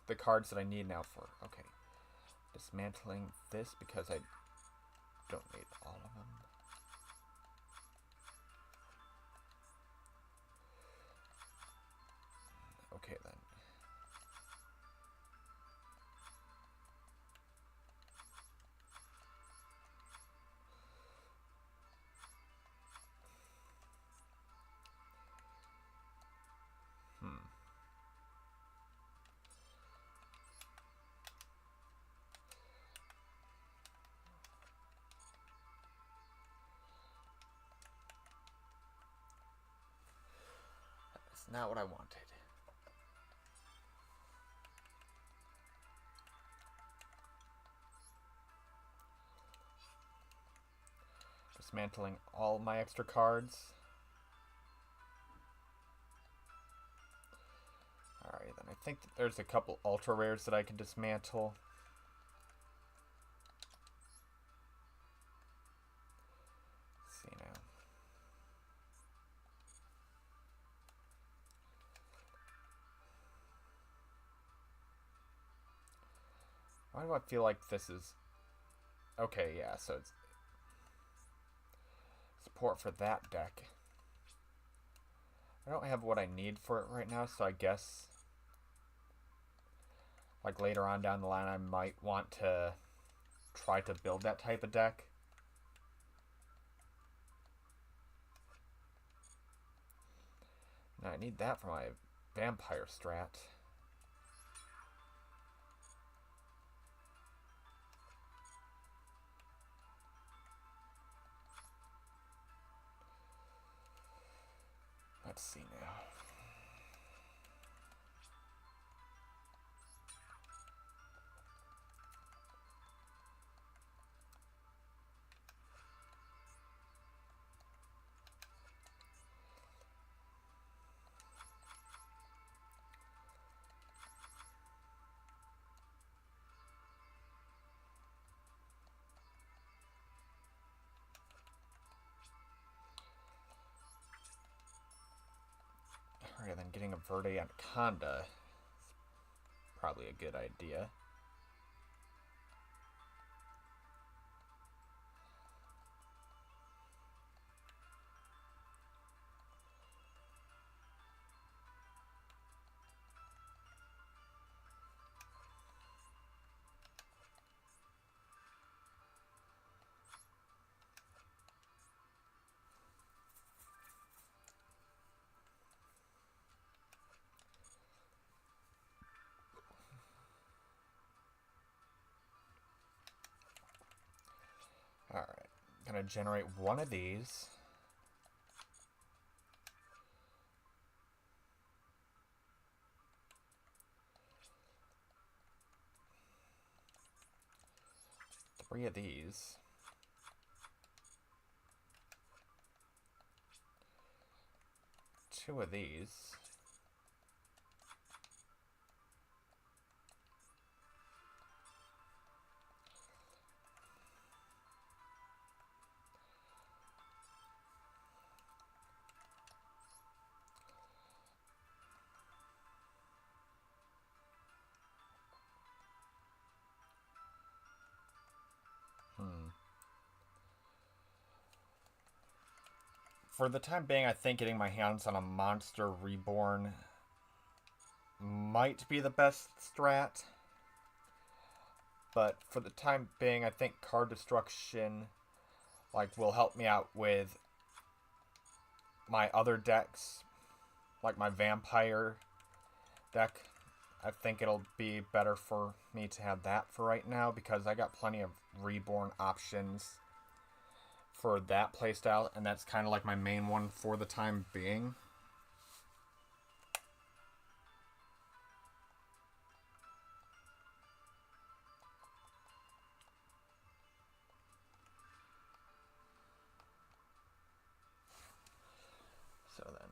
the cards that I need now for. Okay. Dismantling this because I don't need all of them. Okay then. That's not what I wanted. Dismantling all my extra cards. Alright, then I think that there's a couple ultra rares that I can dismantle. Let's see now. Why do I feel like this is... Okay, yeah, so it's... Support for that deck. I don't have what I need for it right now, so I guess... Like later on down the line, I might want to try to build that type of deck. Now I need that for my vampire strat. Let's see now. Alright, then getting a Verde Anaconda is probably a good idea. Alright, gonna generate one of these. Three of these. Two of these. For the time being, I think getting my hands on a Monster Reborn might be the best strat. But for the time being, I think card destruction will help me out with my other decks, like my vampire deck. I think it'll be better for me to have that for right now because I got plenty of reborn options for that playstyle, and that's kind of like my main one for the time being. So then,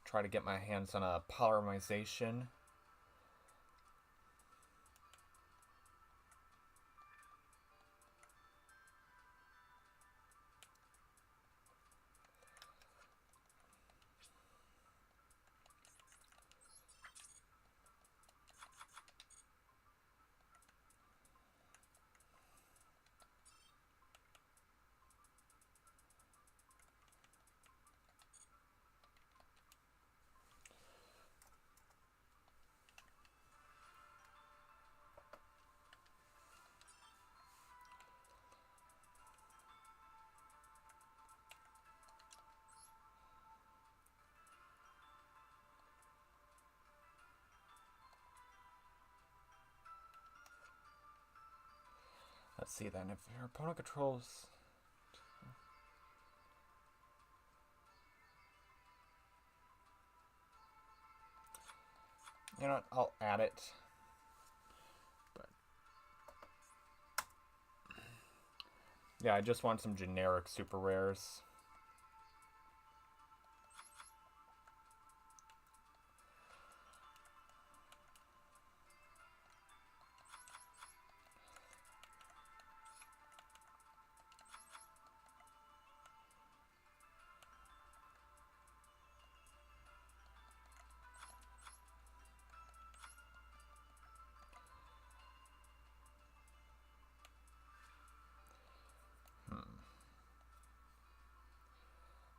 try to get my hands on a polymerization. Let's see then, if your opponent controls... You know what, I'll add it. But yeah, I just want some generic super rares.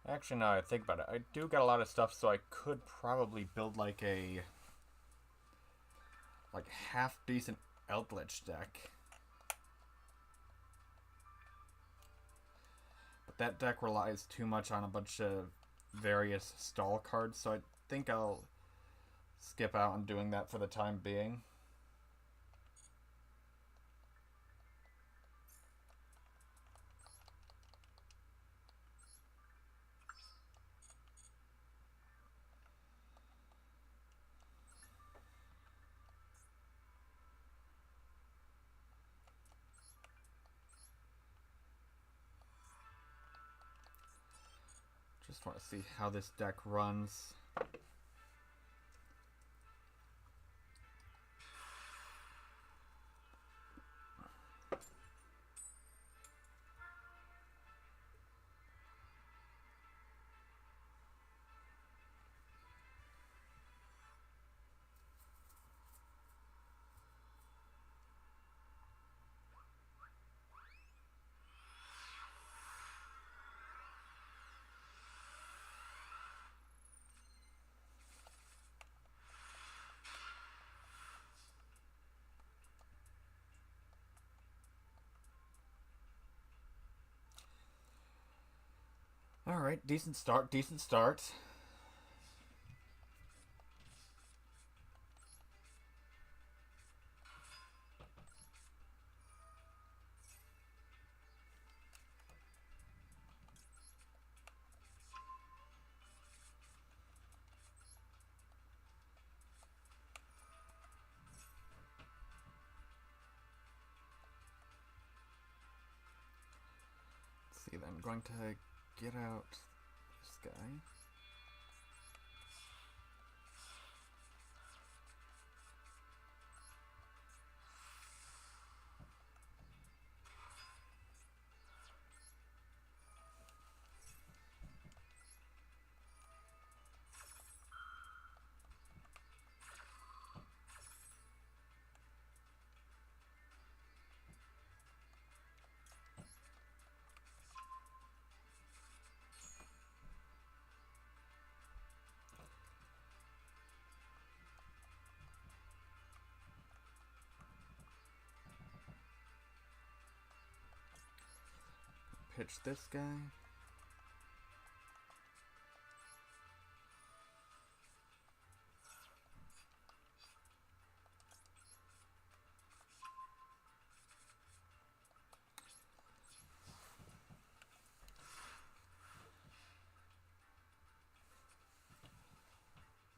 Actually, now I think about it, I do got a lot of stuff, so I could probably build like a half decent Eldritch deck. But that deck relies too much on a bunch of various stall cards, so I think I'll skip out on doing that for the time being. Just want to see how this deck runs. Alright, decent start, decent start. Let's see then, I'm going to get out this guy. Pitch this guy.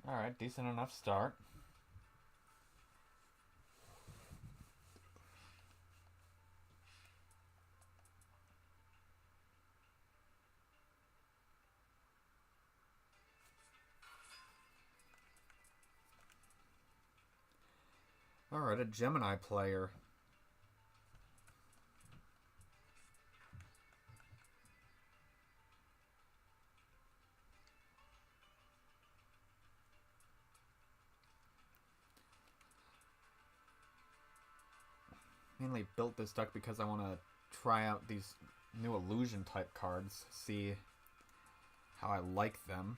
Alright, decent enough start. Alright, a Gemini player. Mainly built this deck because I want to try out these new illusion type cards, see how I like them.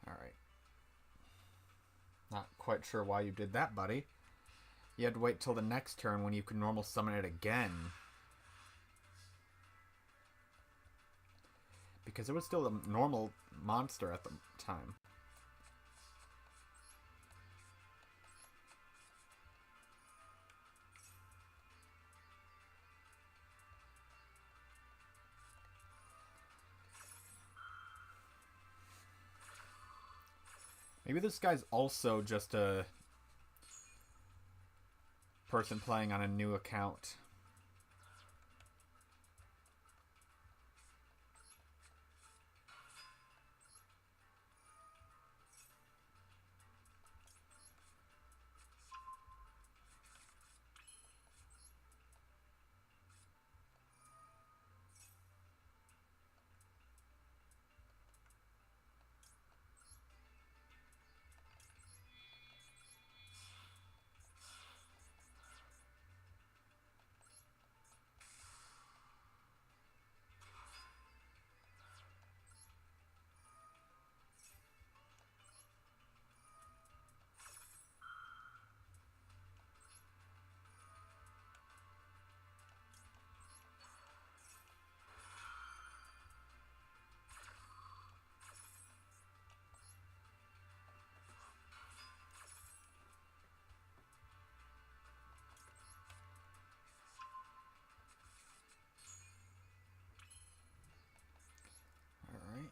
Alright. Not quite sure why you did that, buddy. You had to wait till the next turn when you could normal summon it again. because it was still a normal monster at the time. Maybe this guy's also just a person playing on a new account. Alright.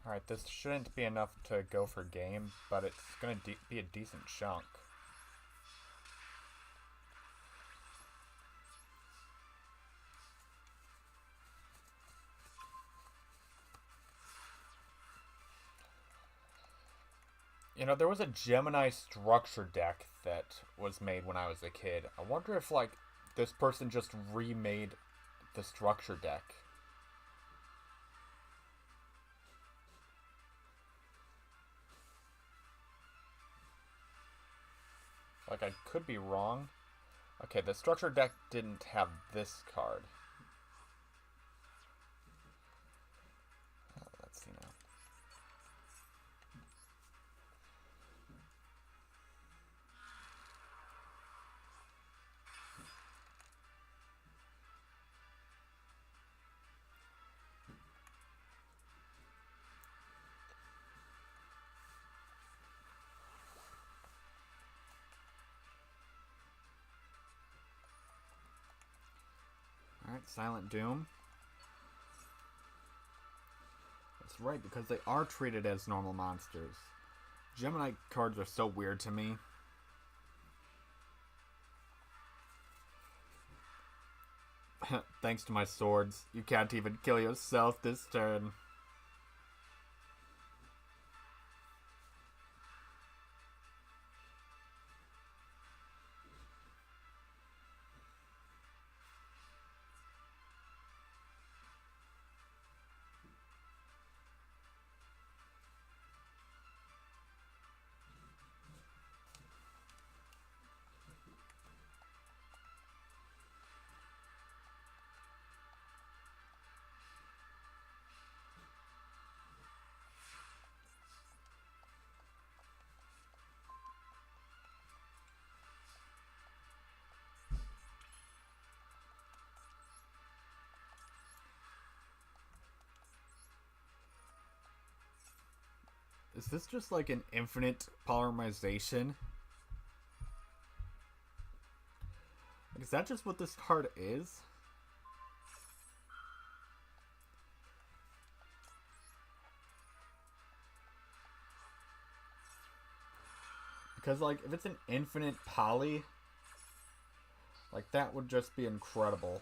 Alright, this shouldn't be enough to go for game, but it's going to be a decent chunk. You know, there was a Gemini structure deck that was made when I was a kid. I wonder if, like, this person just remade the structure deck. Like, I could be wrong. Okay, the structure deck didn't have this card. Let's see now. Alright, Silent Doom. That's right, because they are treated as normal monsters. Gemini cards are so weird to me. Thanks to my swords, you can't even kill yourself this turn. Is this just like an infinite polymerization? Like, is that just what this card is? Because, like, if it's an infinite poly, like, that would just be incredible.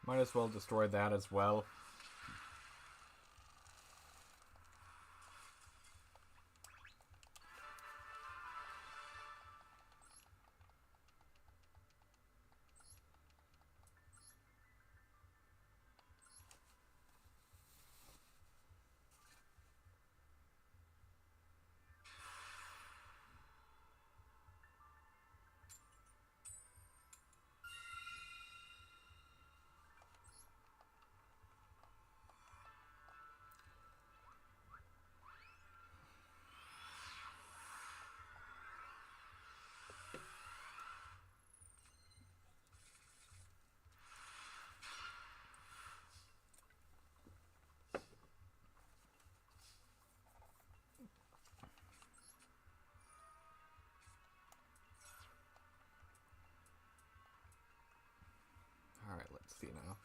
Might as well destroy that as well. Alright, let's see now.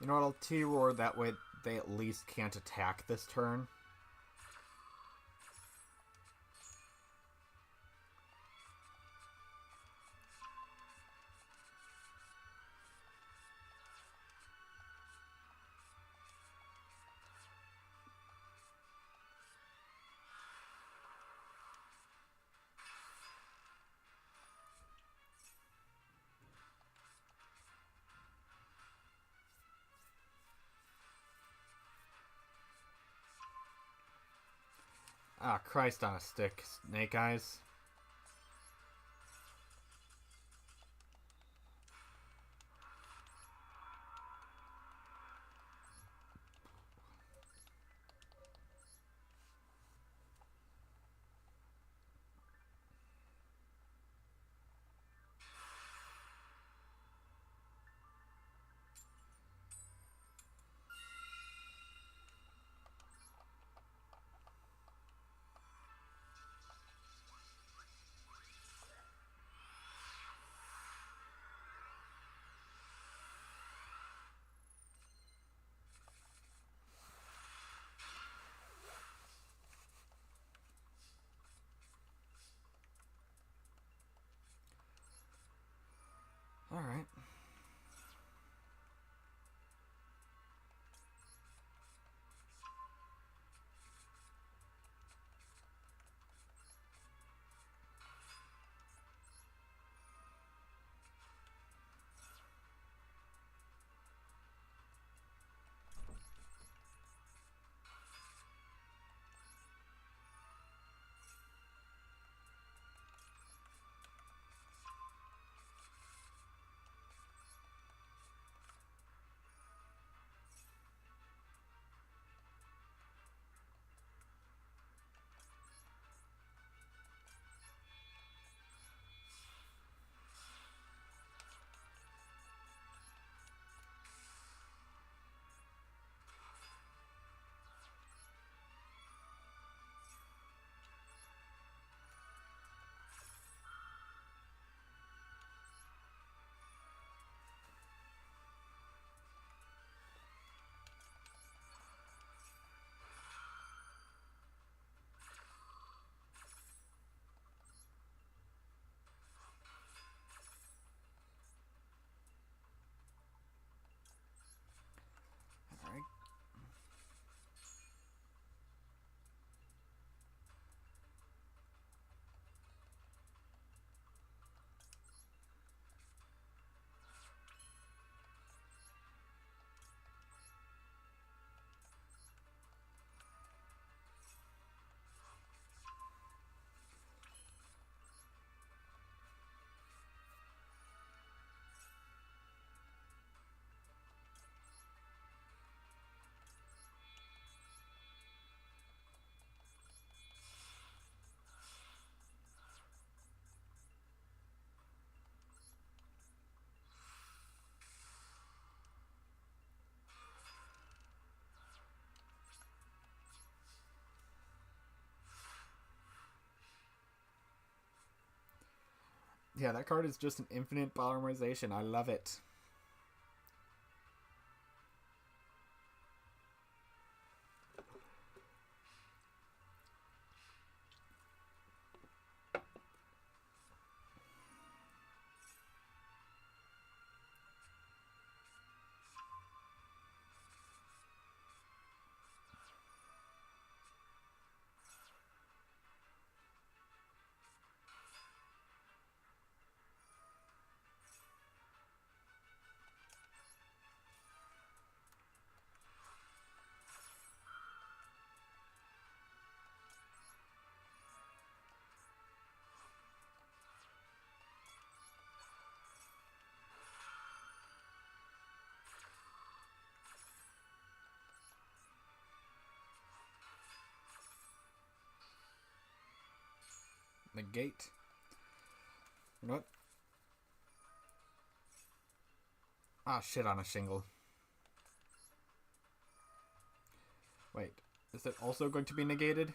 You know what, I'll T-Roar, that way they at least can't attack this turn. Ah, Christ on a stick, Snake Eyes. Yeah, that card is just an infinite polymerization. I love it. Negate. You know what? Ah, shit on a shingle. Wait, is it also going to be negated?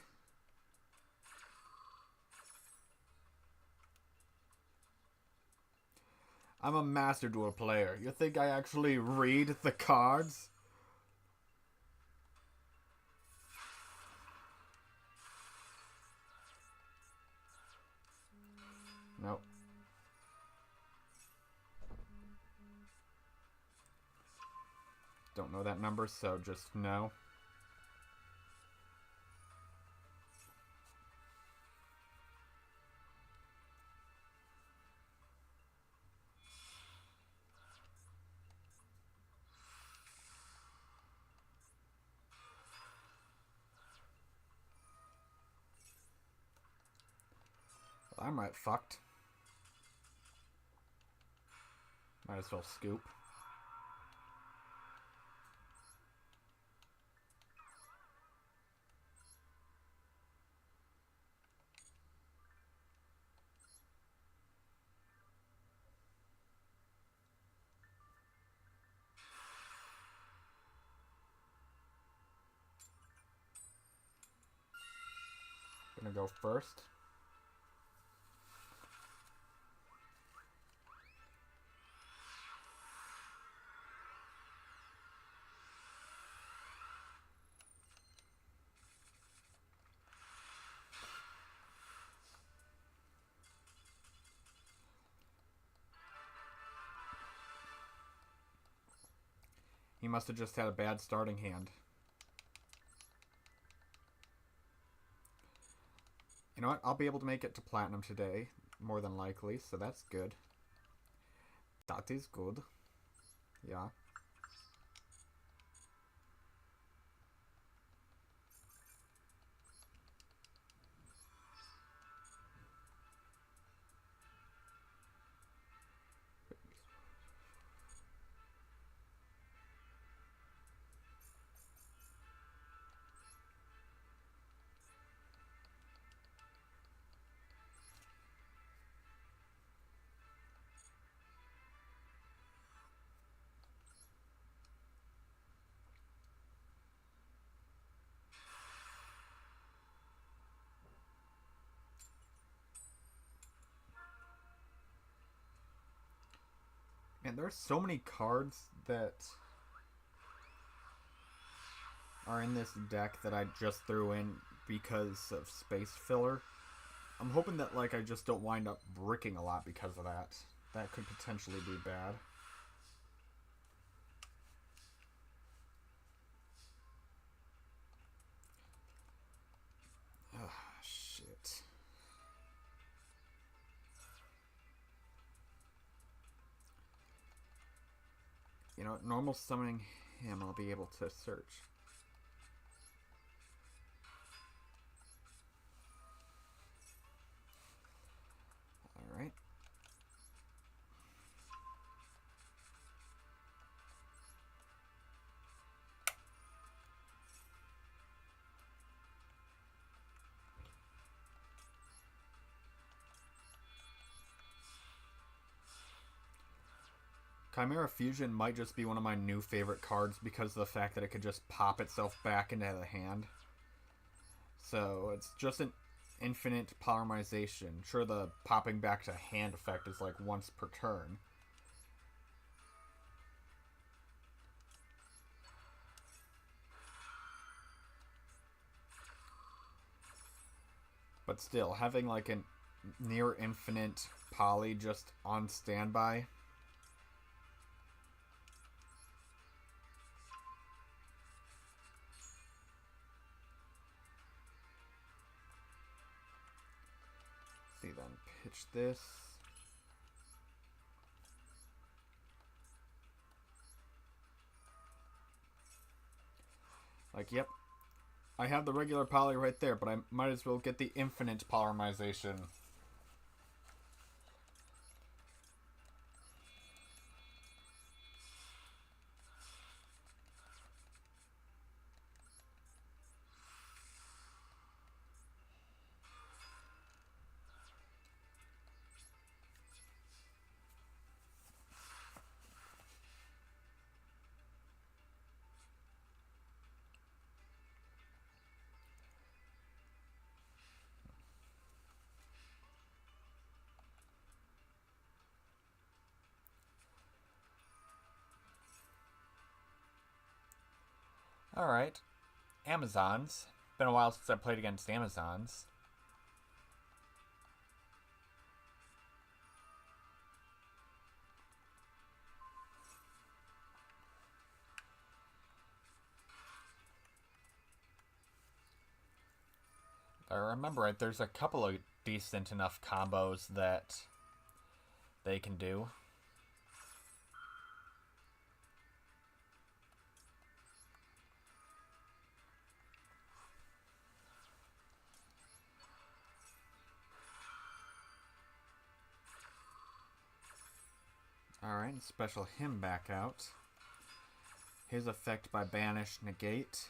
I'm a Master Duel player. You think I actually read the cards? Nope. Don't know that number, so just no. Well, I'm right fucked. Might as well scoop. Gonna go first. He must have just had a bad starting hand. You know what? I'll be able to make it to Platinum today, more than likely, so that's good. That is good. Yeah. And there's so many cards that are in this deck that I just threw in because of space filler. I'm hoping that like I just don't wind up bricking a lot because of that. That could potentially be bad. Ah, shit. You know, normal summoning him, I'll be able to search. Alright. Chimera Fusion might just be one of my new favorite cards because of the fact that it could just pop itself back into the hand. So it's just an infinite polymerization. Sure, the popping back to hand effect is like once per turn. But still, having like a near infinite poly just on standby. See then, pitch this. Like, yep, I have the regular poly right there, but I might as well get the infinite polymerization. Alright. Amazons. Been a while since I played against Amazons. If I remember right, there's a couple of decent enough combos that they can do. Alright, special him back out. His effect by banish negate.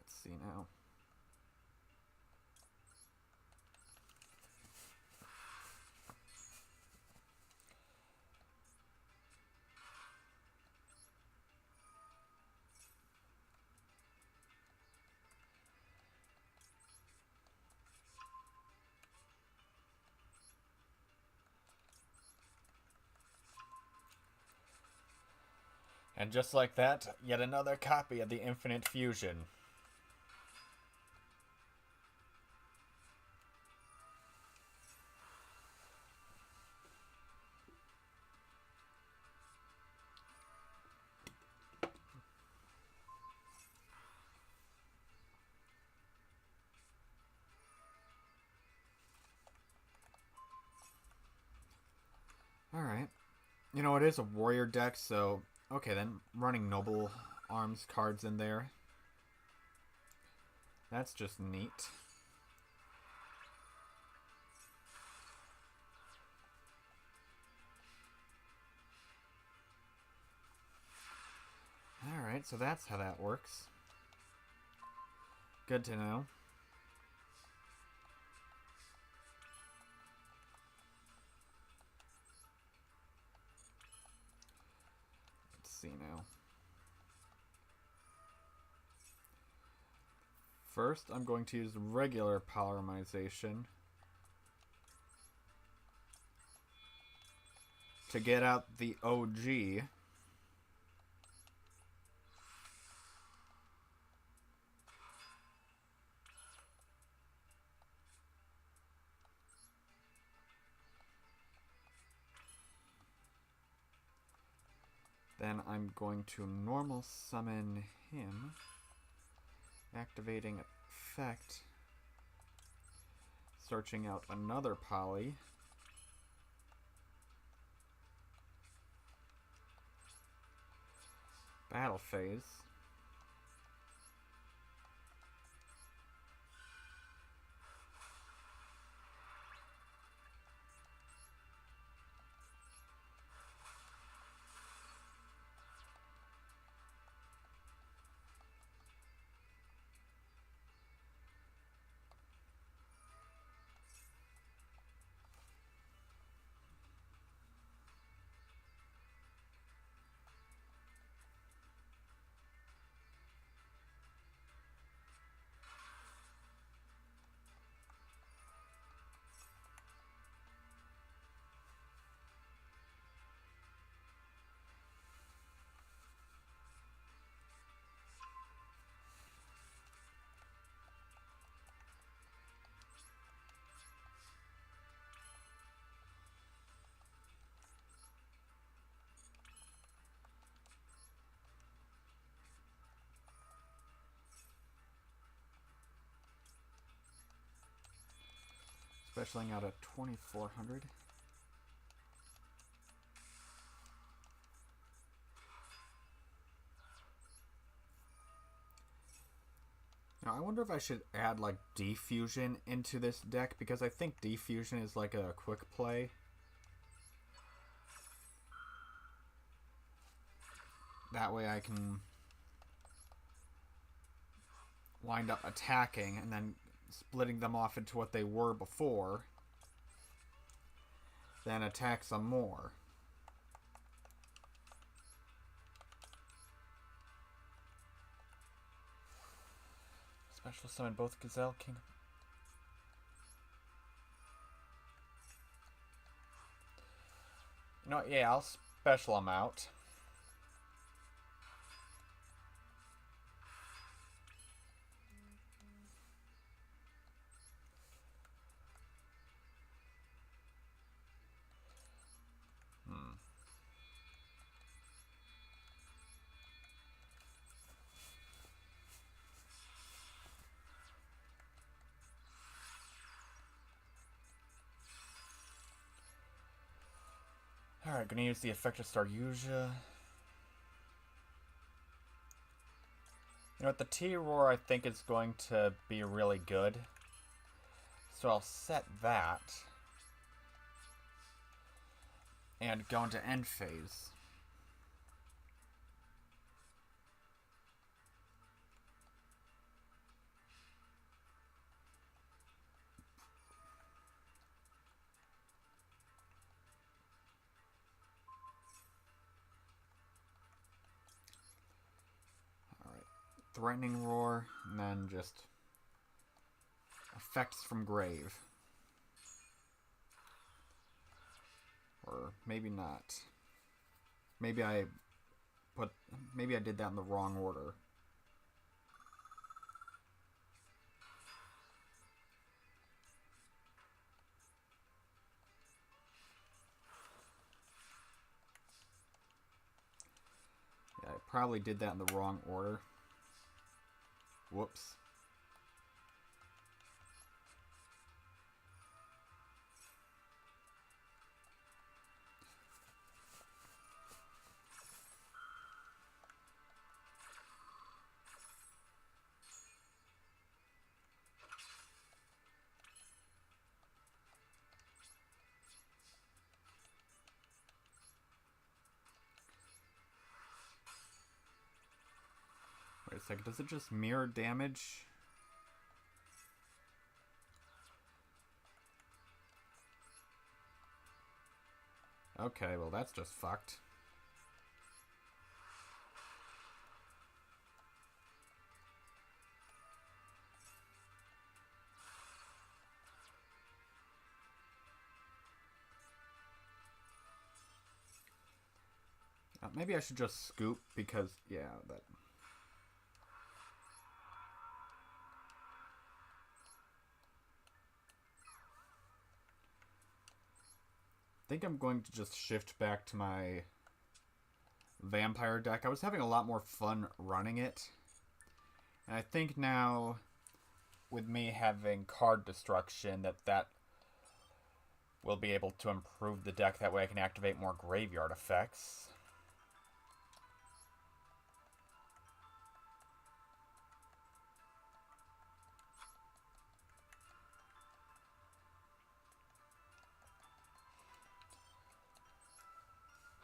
Let's see now. And just like that, yet another copy of the Infinite Fusion. Alright. You know, it is a warrior deck, so... Okay, then. Running Noble Arms cards in there. That's just neat. Alright, so that's how that works. Good to know. Let's see now. First, I'm going to use regular polymerization to get out the OG. Then I'm going to normal summon him, activating effect, searching out another poly, battle phase, Specialing out at 2400. Now, I wonder if I should add, like, Defusion into this deck, because I think Defusion is, like, a quick play. That way I can wind up attacking and then splitting them off into what they were before, then attack some more. Special summon both Gazelle King. You know what? Yeah, I'll special them out. Alright, gonna use the effect of Star yugioh. You know what, the T-Roar I think is going to be really good. So I'll set that. And go into end phase. Alright. Threatening Roar, and then just effects from grave. Or maybe not. Maybe I did that in the wrong order. Yeah, I probably did that in the wrong order. Whoops. Wait a second, does it just mirror damage? Okay, well that's just fucked. Maybe I should just scoop because, yeah, that... I think I'm going to just shift back to my vampire deck. I was having a lot more fun running it. And I think now, with me having card destruction, that will be able to improve the deck. That way I can activate more graveyard effects.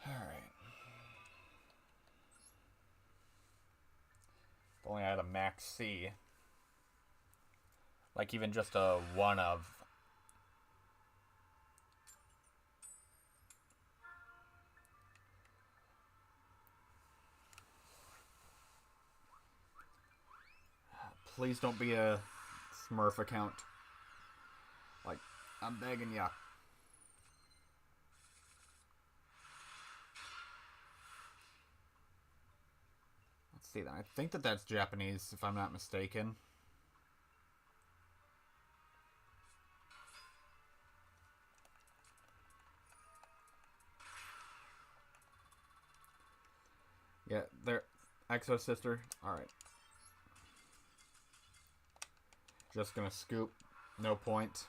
Alright. If only I had a max C. Like even just a 1 of. Please don't be a Smurf account. Like, I'm begging ya. Let's see that. I think that's Japanese, if I'm not mistaken. Yeah, there. Exo Sister. Alright. Just gonna scoop. No point.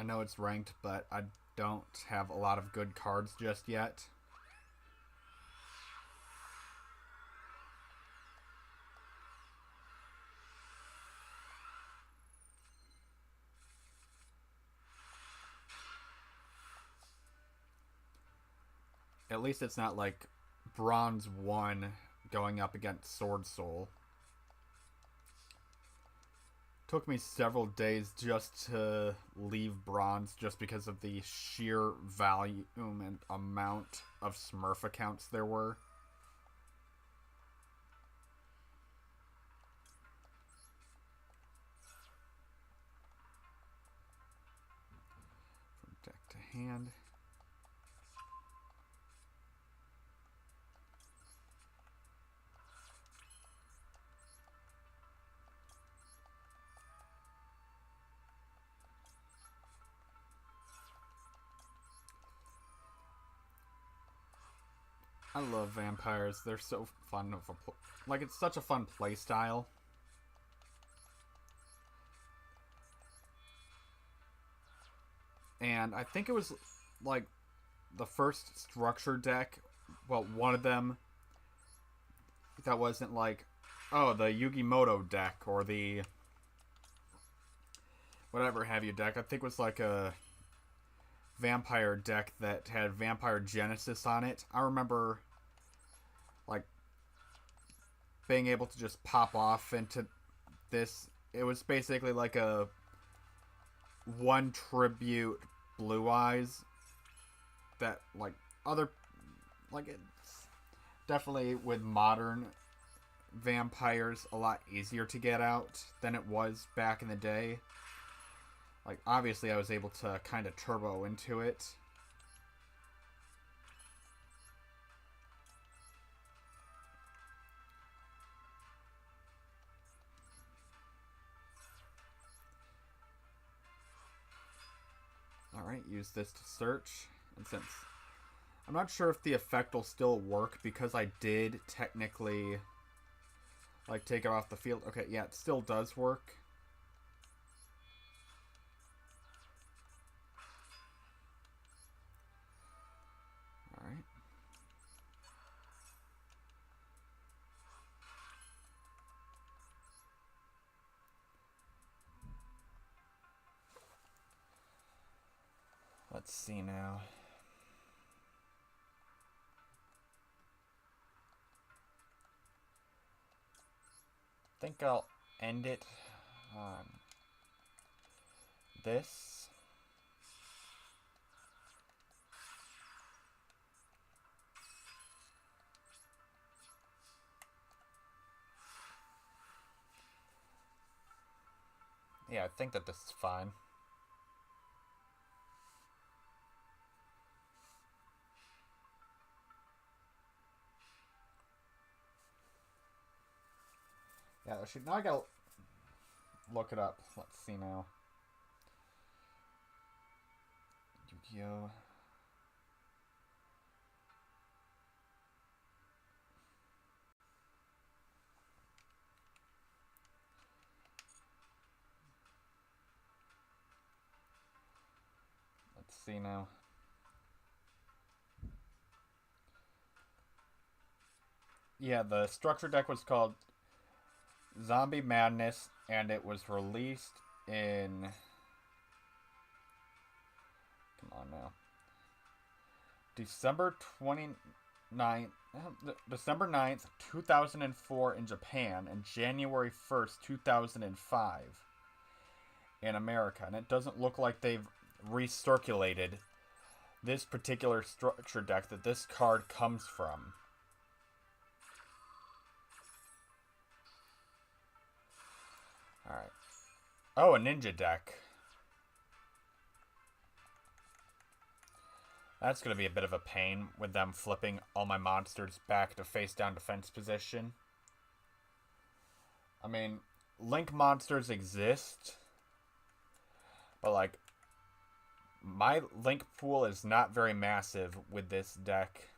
know it's ranked, but I don't have a lot of good cards just yet. At least it's not like Bronze 1 going up against Sword Soul. Took me several days just to leave Bronze just because of the sheer volume and amount of Smurf accounts there were. From deck to hand. I love vampires. They're so fun of a like it's such a fun play style. And I think it was like the first structure deck, well, one of them that wasn't like, oh, the Yugimoto deck or the whatever have you deck. I think it was like a vampire deck that had Vampire Genesis on it. I remember like being able to just pop off into this. It was basically like a one tribute Blue Eyes that like other like it's definitely with modern vampires a lot easier to get out than it was back in the day. Like obviously I was able to kind of turbo into it. Alright, use this to search. And since I'm not sure if the effect will still work because I did technically like take it off the field. Okay, yeah, it still does work. Alright. Let's see now. I think I'll end it on this. Yeah, I think that this is fine. Yeah, now I gotta look it up. Let's see now. Yugioh. Let's see now. Yeah, the structure deck was called Zombie Madness, and it was released in... Come on now. December 9th, 2004 in Japan, and January 1st, 2005 in America. And it doesn't look like they've recirculated this particular structure deck that this card comes from. Alright. Oh, a ninja deck. That's going to be a bit of a pain with them flipping all my monsters back to face down defense position. I mean, Link monsters exist, but like, my Link pool is not very massive with this deck.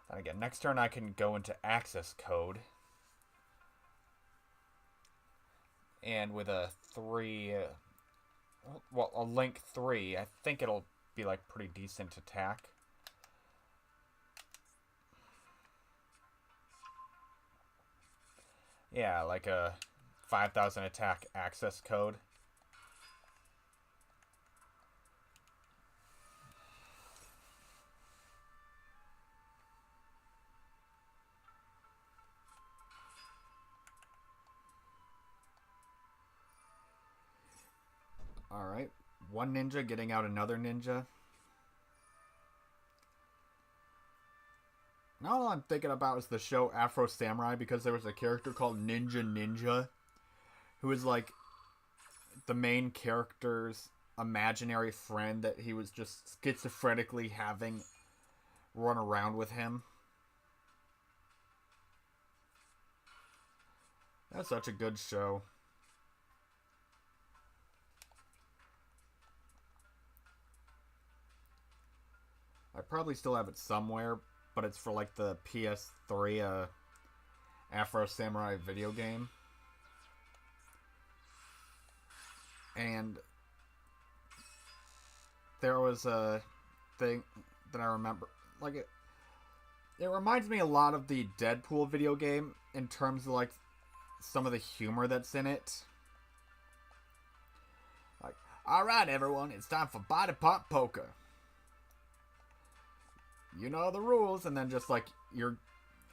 Then again, next turn I can go into access code. And with a 3 well, a Link 3. I think it'll be like pretty decent attack. Yeah, like a 5,000 attack access code. Alright. One ninja getting out another ninja. Now all I'm thinking about is the show Afro Samurai, because there was a character called Ninja, who is like the main character's imaginary friend that he was just schizophrenically having run around with him. That's such a good show. I probably still have it somewhere, but it's for like the PS3 Afro Samurai video game. And there was a thing that I remember, like it reminds me a lot of the Deadpool video game in terms of like some of the humor that's in it. Like, all right, everyone, it's time for body part poker. You know the rules, and then just like you're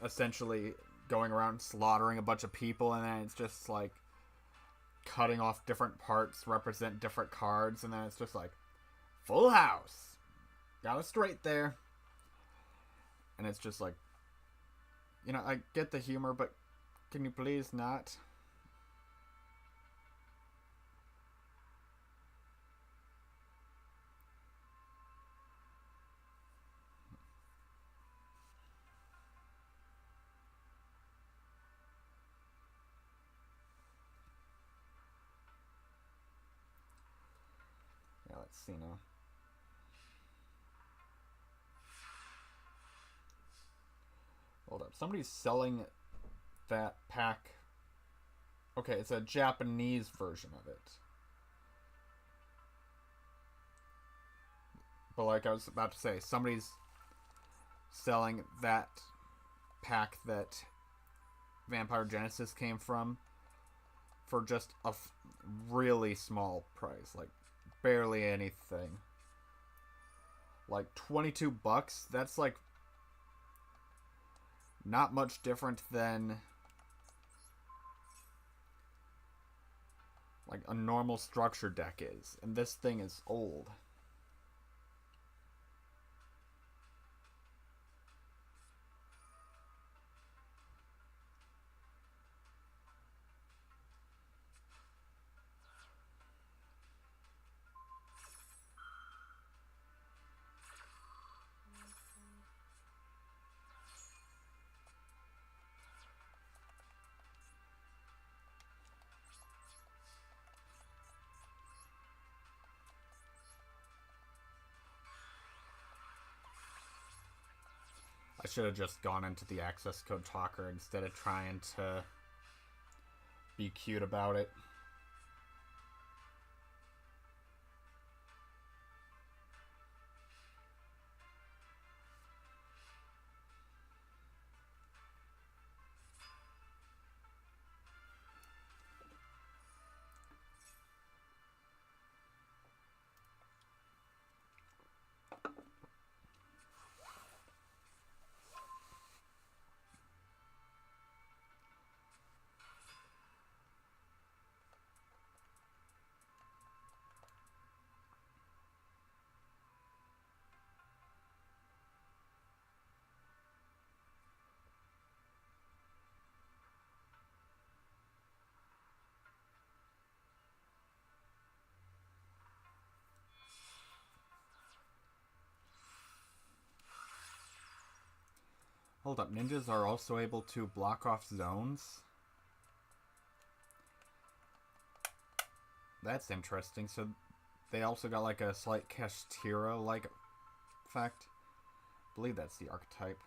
essentially going around slaughtering a bunch of people, and then it's just like cutting off different parts represent different cards, and then it's just like full house, got it straight there. And it's just like, you know, I get the humor, but can you please not? Yeah, let's see now. Hold up. Somebody's selling that pack. Okay, it's a Japanese version of it. But like I was about to say, somebody's selling that pack that Vampire Genesis came from for just a really small price. Like, barely anything. Like, $22? That's like not much different than like a normal structure deck is. And this thing is old. I should have just gone into the access code talker instead of trying to be cute about it. Hold up, ninjas are also able to block off zones? That's interesting. So they also got like a slight Kashtira-like effect. I believe that's the archetype.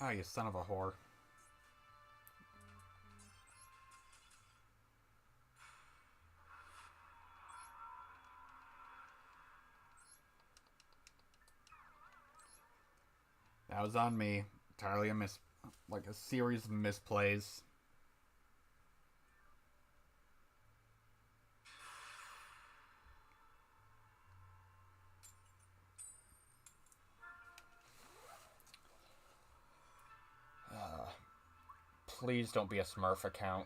Oh, you son of a whore. That was on me. Entirely like a series of misplays. Please don't be a Smurf account.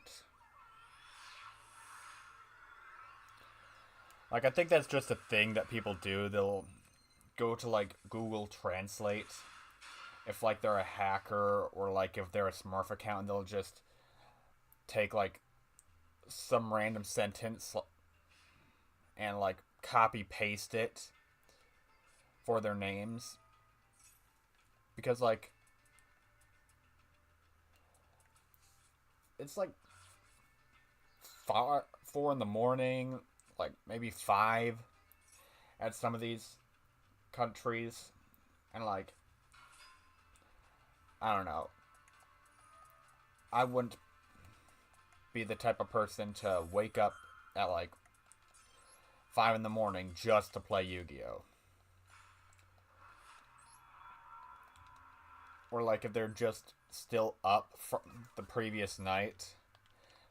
Like, I think that's just a thing that people do. They'll go to, like, Google Translate if, like, they're a hacker or, like, if they're a Smurf account, and they'll just take, like, some random sentence and, like, copy paste it for their names. Because, like, it's, like, 4 in the morning, like, maybe 5 at some of these countries. And, like, I don't know. I wouldn't be the type of person to wake up at, like, 5 in the morning just to play Yu-Gi-Oh! Or, like, if they're just still up from the previous night,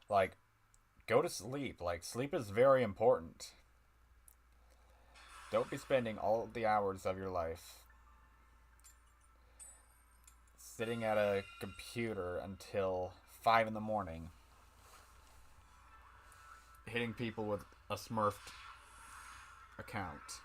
like, go to sleep. Like, sleep is very important. Don't be spending all the hours of your life sitting at a computer until 5 in the morning, hitting people with a Smurfed account.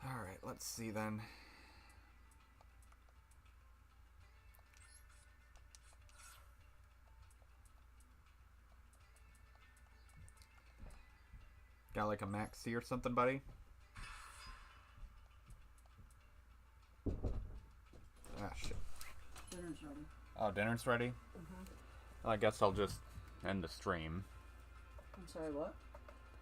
Alright, let's see then. Got like a maxi or something, buddy? Ah, shit. Dinner's ready. Oh, dinner's ready? Mm-hmm. Well, I guess I'll just end the stream. I'm sorry, what?